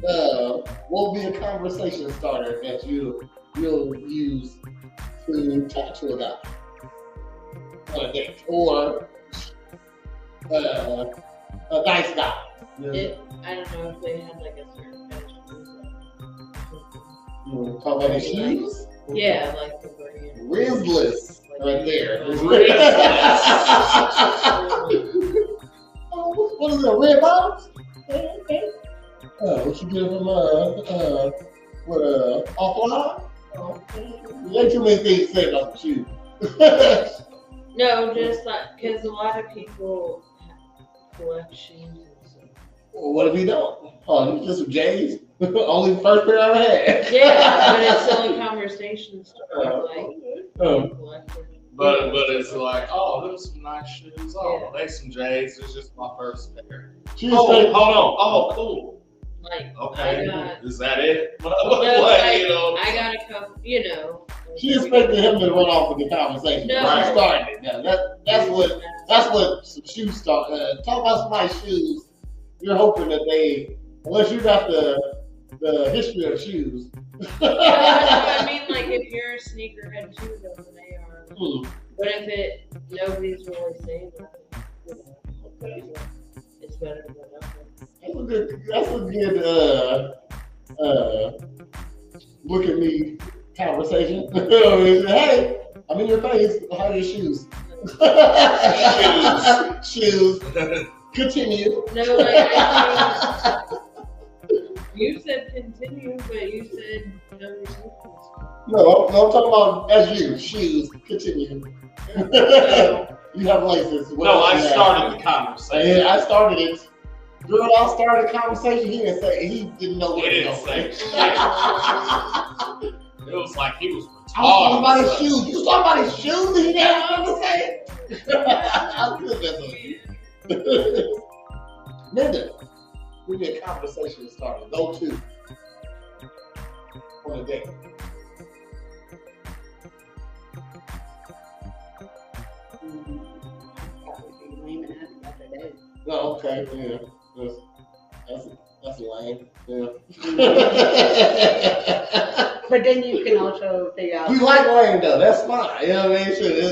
what will be a conversation starter that you'll use to talk to a guy on a date, or a nice guy? I don't know if they had like a certain fetish. Talk about his shoes? Yeah, like the brand. Rizzless right there. What is it, red bottoms? Okay. What you get from offline? You ain't too many things to say about the shoes. No, just like, because a lot of people collect shoes and stuff. Well, what if you don't? Oh, you just some J's? Only the first pair I ever had. Yeah, but it's still a conversation starter, like collecting. But it's like, oh, those some nice shoes. Oh, they some J's. It's just my first pair. Hold on. Oh, cool. Like, Okay, I is that it? I got a couple, you know. She expected him to run off with the conversation. No. Right. She started it. Now, that's what some shoes start. Talk about somebody's shoes. You're hoping that they, unless you got the history of shoes. I mean, like, if you're a sneakerhead too, then they are. But if nobody's really saying nothing, you know, it's better than nothing. That's a good look at me conversation. Hey, I'm in your face. How are your shoes? Shoes. Continue. No, like, I think you said continue, but you said nobody's No, I'm talking about as you. Shoes. Continue. You have laces. No, I started the conversation. Yeah, I started it. Girl, I started the conversation. He didn't know what He he didn't say was shit. It was like he was Somebody's shoes. You somebody's shoes and you never understand? I'm good at that. Linda, we need a conversation started. Go to on a date. No, okay, yeah. That's lame. Yeah. But then you can also figure out. We like lame though, that's fine. You know what I mean? Shit,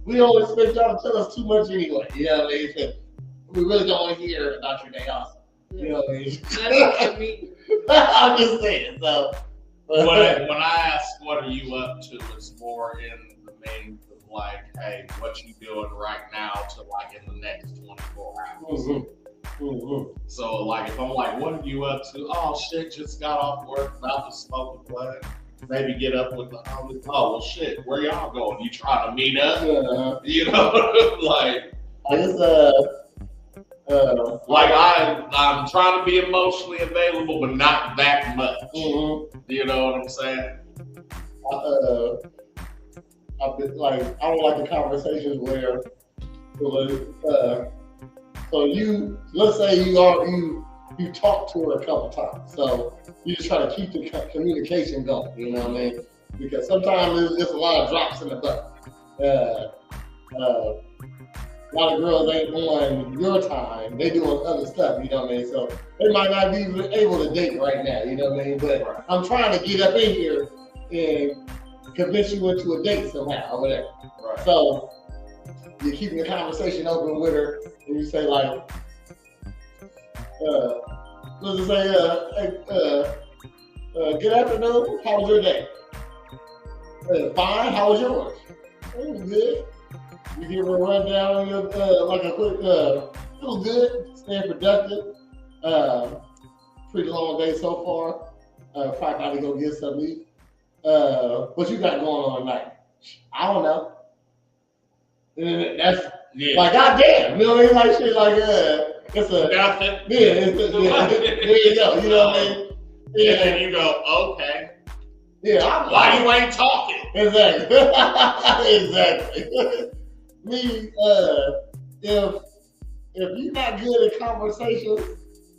we don't expect y'all to tell us too much anyway. You know what I mean? Shit, we really don't want to hear about your day off. You know what I mean? That's me. I'm just saying, so. When I ask what are you up to, it's more in the means of like, hey, what you doing right now to like in the next 24 hours. So like if I'm like, what are you up to? Oh shit, just got off work, about to smoke a blunt. Maybe get up with the homies. Oh well shit, where y'all going? You trying to meet up? You know, like I just like I'm trying to be emotionally available, but not that much. You know what I'm saying? I've been like, I don't like the conversations where, so you, let's say you talk to her a couple times, so you just try to keep the communication going. You know what I mean? Because sometimes there's just a lot of drops in the bucket. A lot of girls ain't on your time; they doing other stuff. You know what I mean? So they might not be able to date right now. You know what I mean? But I'm trying to get up in here and convince you into a date somehow or whatever. Right. So you're keeping the conversation open with her, and you say like, let's just say, good afternoon. How was your day? Fine. How was yours? It was good. You give her a rundown on your like a quick. It was good. Staying productive. Pretty long day so far. Probably about to go get something to eat. What you got going on tonight? I don't know. And that's like goddamn, you know what I mean? Like shit, like it's a nothing. Yeah, there you go. You know what I mean? Yeah. And then you go, okay. Yeah. Why you ain't talking? Exactly. Exactly. Me, if you're not good at conversations,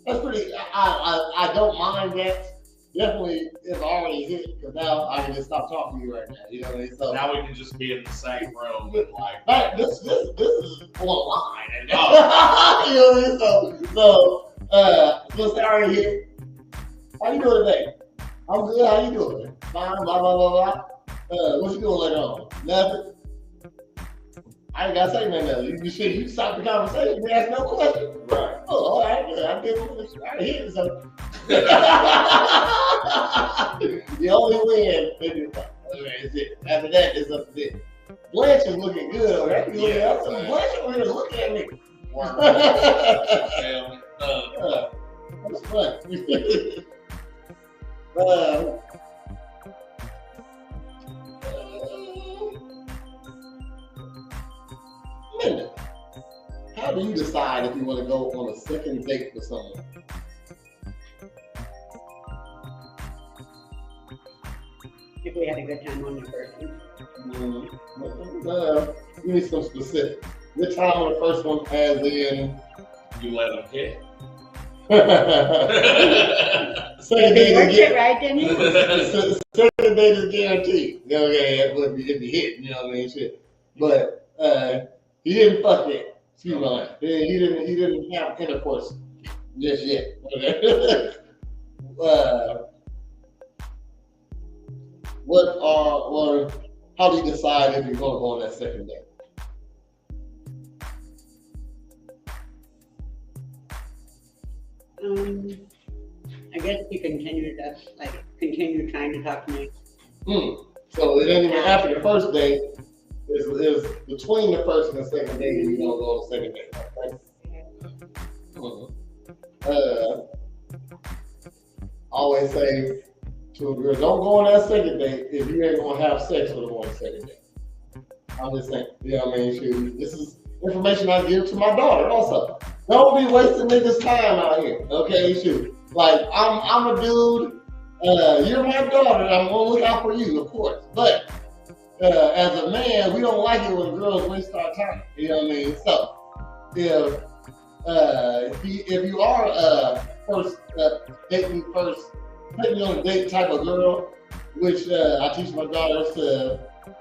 that's pretty. I don't mind that. Definitely, it's already hit because now I can just stop talking to you right now. You know what I mean? So now we can just be in the same room and like. Right, this is online. You know what I mean? So I already hit. How you doing today? I'm good. How you doing? Fine. Blah blah blah blah. What you doing later on? Nothing. I ain't gotta say nothing. You stop the conversation. You ask no question. Right. Oh, all right. I did it. So. The only win is it. After that, it's up to them. Blanche is looking good over there. Blanche over here looking at me. That's fun. Linda, how do you decide if you want to go on a second date with someone? If we had a good time on the first one. Give me some specifics. Good time on the first one, as in you let them hit. Second date Worked is it right, didn't you? second date is guaranteed. You know, if you hit, you know what I mean, shit. But he didn't fuck yet. Excuse me. He didn't have intercourse just yet. How do you decide if you're gonna go on that second date? I guess you continue trying to talk to me. So it ain't even after the first date. It's between the first and the second date that you're gonna go on the second date, right? Always say to a girl, don't go on that second date if you ain't gonna have sex with them on the second date. I'm just saying, you know what I mean? Shoot, this is information I give to my daughter also. Don't be wasting niggas' time out here, okay? Shoot, like I'm a dude. you're my daughter. I'm gonna look out for you, of course. But as a man, we don't like it when girls waste our time. You know what I mean? So if you are first dating on a date type of girl, which I teach my daughters to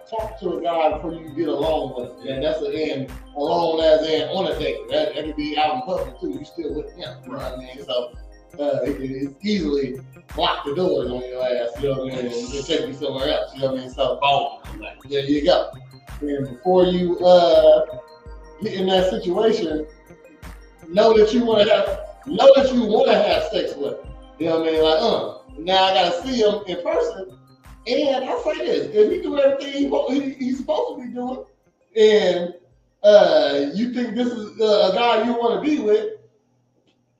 talk to a guy before you get along with him. And that's alone as in on a date. That could be out in public too. You still with him. You know what I mean? So it easily lock the doors on your ass. You know what I mean? And take you somewhere else. You know what I mean? So there you go. And before you get in that situation, know that you want to have sex with him. You know what I mean? Like, now I gotta see him in person. And I'll say this: if he do everything he's supposed to be doing, and you think this is a guy you want to be with,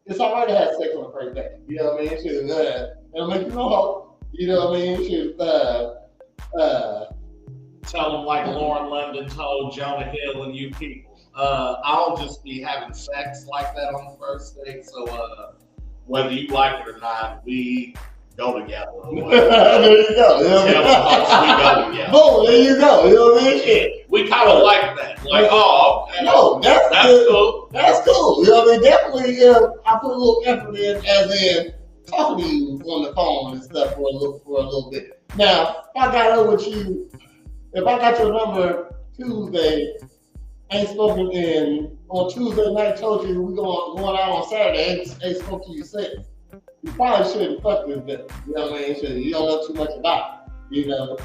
it's all right to have sex on the first day. You know what I mean? It'll make you no hope. You know what I mean? Tell them like Lauren London told Jonah Hill and you people. I'll just be having sex like that on the first date. So whether you like it or not, we go together. There you go. You know we go together. Boom, there you go. You know what I mean? Yeah, we kind of like that. Like, oh, okay. No, that's cool. That's cool. You know what I mean? Definitely, I put a little effort in, as in talking to you on the phone and stuff for a little bit. Now, if I got up with you, if I got your number Tuesday, ain't spoken in on Tuesday night, told you we going out on Saturday, ain't spoke to you since. You probably shouldn't fuck this bitch. You know what I mean? You don't know too much about it. You know?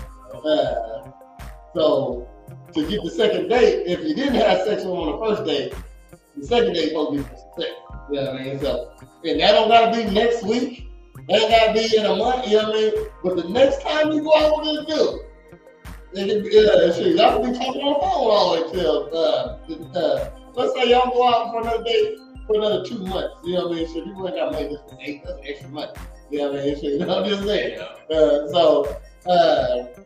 So to get the second date, if you didn't have sex with him on the first date, the second date supposed to be for sex. You know what I mean? So, and that don't gotta be next week. That gotta be in a month. You know what I mean? But the next time you go out with this dude, y'all can be talking on the phone all the way till let's say y'all go out for another date for another 2 months. You know what I mean? So you ain't gotta make this for 8, that's extra money. You know what I mean? So, you know what I'm just saying.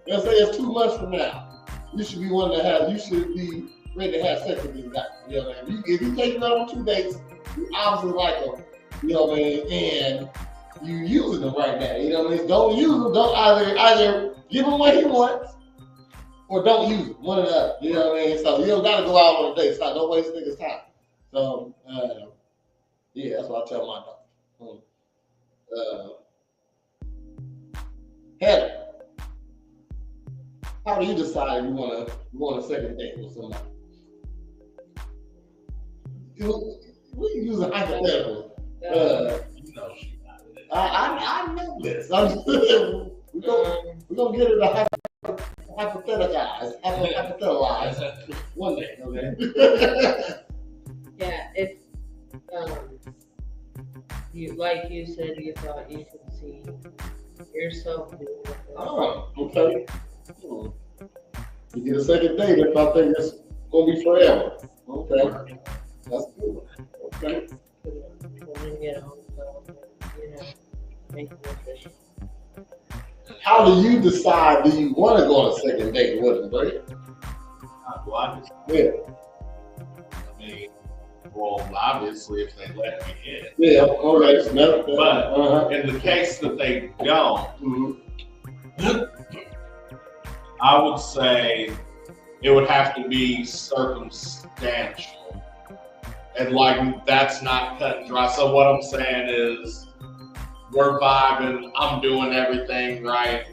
Let's say it's 2 months from now. You should be ready to have sex with this guy. You know what I mean? If you take him out on 2 dates, you obviously like him. You know what I mean? And you using them right now. You know what I mean? Don't use them. Don't either give him what he wants or don't use him. One or the other. You know what I mean? So you don't gotta go out on a date. So don't waste niggas' time. So yeah, that's what I tell my daughter. Heather, how do you decide you want to go on a second date with somebody? We use a hypothetical. You know she got it. I know this. We're gonna get it a hypotheticalize one day. Okay. Yeah, if you said you thought you could see yourself doing it. Oh, okay. You get a second date if I think it's gonna be forever. Okay. That's good. Okay. When you get home, make it official. How do you decide, do you want to go on a second date with him, Brady? Yeah. I mean, well, obviously, if they let me in. Yeah, all right. But in the case that they don't, I would say it would have to be circumstantial. And like, that's not cut and dry. So what I'm saying is, we're vibing, I'm doing everything right.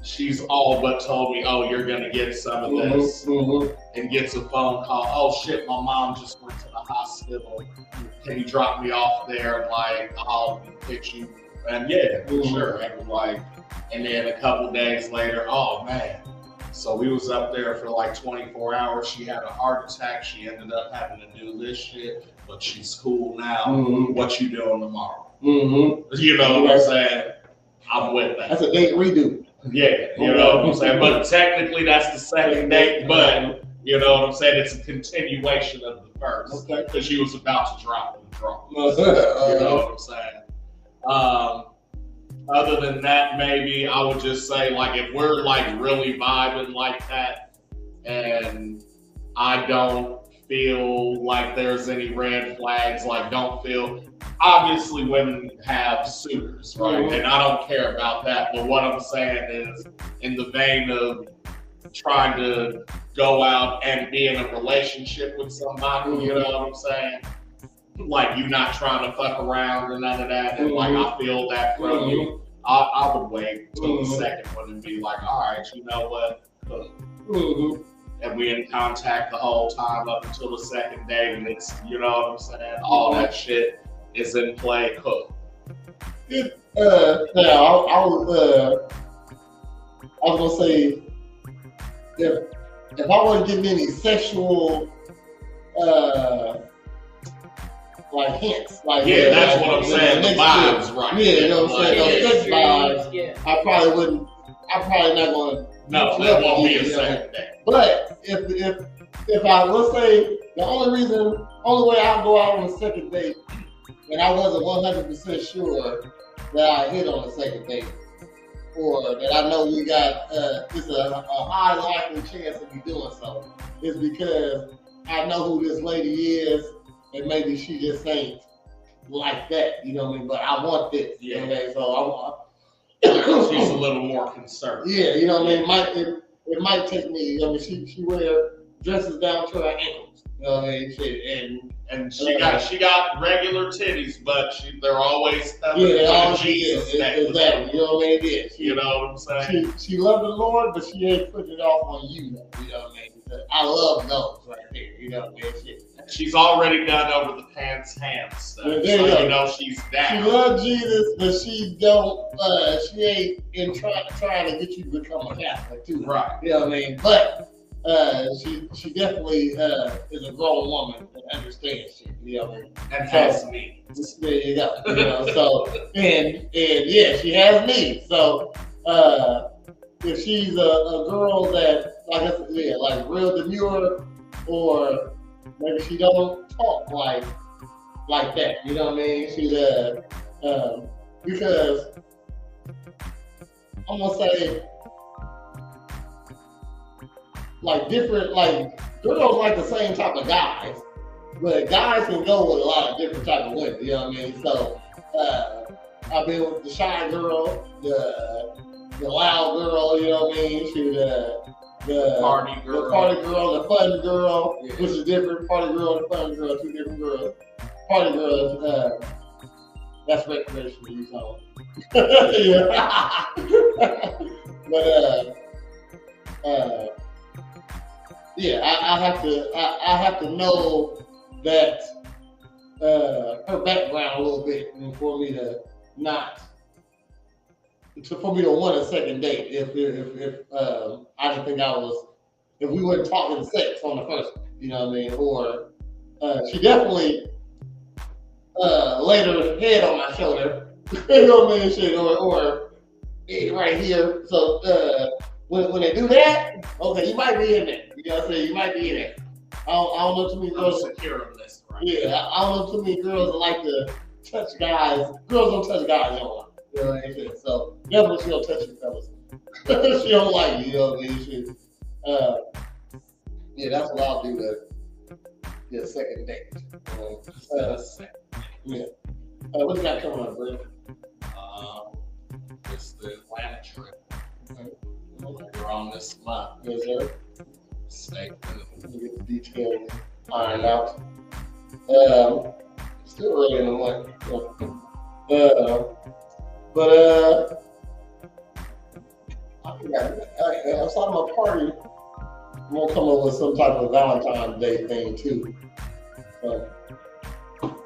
She's all but told me, oh, you're gonna get some of this. And gets a phone call, oh shit, my mom just went to the hospital. Can you drop me off there and like, I'll pick you? And yeah, sure. And like, and then a couple days later, oh man. So we was up there for like 24 hours. She had a heart attack. She ended up having to do this shit, but she's cool now. What you doing tomorrow? You know what I'm saying? I'm with that. That's a date redo. Yeah, you know what I'm saying? But technically that's the second date, but you know what I'm saying? It's a continuation of the first. Okay. Because she was about to drop the draw. You know what I'm saying? Other than that, maybe I would just say, like, if we're like really vibing like that and I don't feel like there's any red flags, like don't feel. Obviously, women have suitors, right? Mhm. And I don't care about that. But what I'm saying is, in the vein of trying to go out and be in a relationship with somebody, you know what I'm saying? Like, you're not trying to fuck around or none of that. And like, I feel that from you. I would wait till the second one and be like, all right, you know what? And we in contact the whole time up until the second date, and it's, you know what I'm saying? All that shit is in play. Cool. Yeah, I was gonna say, if I wasn't getting any sexual like hints, like That's what I'm saying. The vibes, right? Yeah, you know what I'm saying? Those sex vibes. Yeah. I'm probably not gonna. No, that won't be a second date. But if I let's say the only way I go out on a second date, and I wasn't 100% sure that I hit on the second date, or that I know we got it's a high likely chance of me doing so, is because I know who this lady is, and maybe she just ain't like that, you know what I mean? But I want this, you know what I mean? So I want. She's a little more concerned. Yeah, you know what I mean? It might take me, I mean, she wear dresses down to her ankles, you know what I mean? And she got regular titties, but they're always covered Yeah, with all Jesus. exactly. You know what I mean? Yeah, You know what I'm saying? she loved the Lord, but she ain't putting it off on you, though, you know what I mean? I love those right there, you know what I mean? She's already done over the pants ham stuff, Yeah, so there you go. you know she's She down. loves Jesus, but she don't. She ain't in trying to get you to become a Catholic too. Right. You know what I mean? But she definitely is a grown woman that understands shit. You know what I mean? And has me. There you go. You know, so and yeah, she has me. So if she's a girl that like I said, yeah, like real demure, or maybe she don't talk like that. You know what I mean? She's because I'm gonna say like different, like girls like the same type of guys, but guys can go with a lot of different type of women. You know what I mean? So I've been with the shy girl, the loud girl. You know what I mean? She the Party girl. the party girl, the fun girl, Yeah. which is different. Party girl and fun girl, two different girls. Party girl is that's recreational use on. Yeah. But yeah, I have to know that her background a little bit, and for me to want a second date. If I didn't think if we weren't talking sex on the first one, you know what I mean? Or she definitely laid her head on my shoulder, you know what I mean? Shit, or right here. So when they do that, okay, you might be in there. You know what I'm saying? You might be in there. I don't know too many girls. Secure list, right? Yeah, I don't know too many girls that like to touch guys. Girls don't touch guys, don't like. You know what I mean? So definitely she don't touch you fellas. She don't like you, you know what I mean? Yeah, that's what I'll do to get a second date. Yeah. What you got coming up, bro? It's the Atlanta trip. We're on this month. Yes, sir. Stay tuned. Get the details ironed out. Still early in the morning. But I saw my party. I'm gonna come up with some type of Valentine's Day thing too.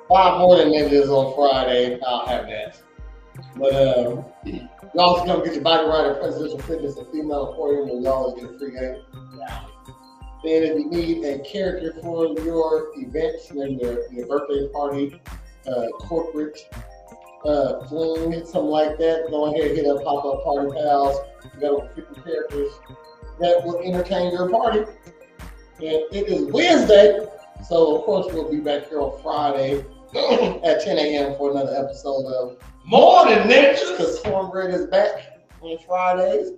5 more than it is on Friday. I'll have that. But you also come get your body right at Presidential Fitness and Female Emporium, where you always get a free game. Then if you need a character for your events, maybe your birthday party, corporate fling, something like that, go ahead and hit up Pop-Up Party Pals. You got over 50 characters that will entertain your party. And it is Wednesday, so of course we'll be back here on Friday at 10 a.m. for another episode of Morning Ninjas! Because Cornbread is back on Fridays.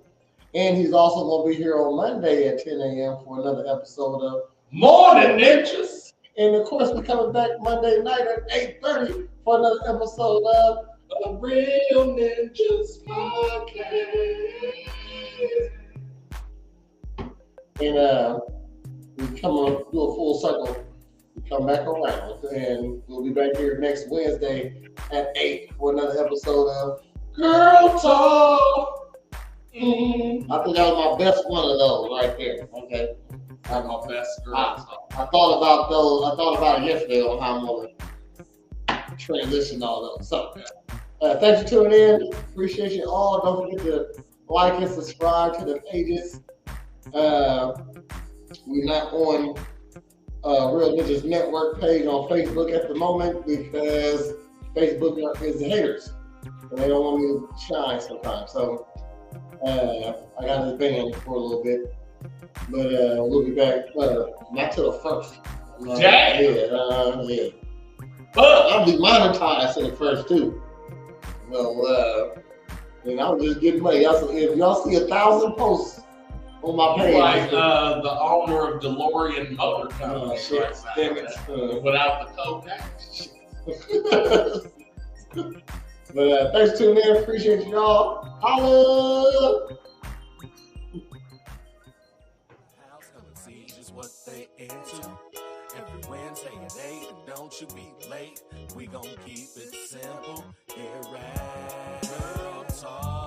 And he's also going to be here on Monday at 10 a.m. for another episode of Morning Ninjas! And of course, we're coming back Monday night at 8:30 for another episode of A Real Ninjas Podcast. And we come on, do a full circle, we come back around, and we'll be back here next Wednesday at 8 for another episode of Girl Talk. I think that was my best one of those right there. Okay. That's my best girl talk. I thought about those. I thought about it yesterday on how I'm gonna transition all those. So, thanks for tuning in. Appreciate you all. Don't forget to like and subscribe to the pages. We're not on Real Ninjas Network page on Facebook at the moment because Facebook is the haters, and they don't want me to shine sometimes. So, I got this banned for a little bit. But we'll be back not till the first. Yeah. But I'll be monetized to the first too. Well, and I was just getting money. If y'all see 1,000 posts on my page, like the owner of DeLorean Motor Company, without the cocaine. But thanks for tuning in. Appreciate y'all. Holla. What they into every Wednesday at 8, and don't you be late. We gon' keep it simple. Here at Girl Talk.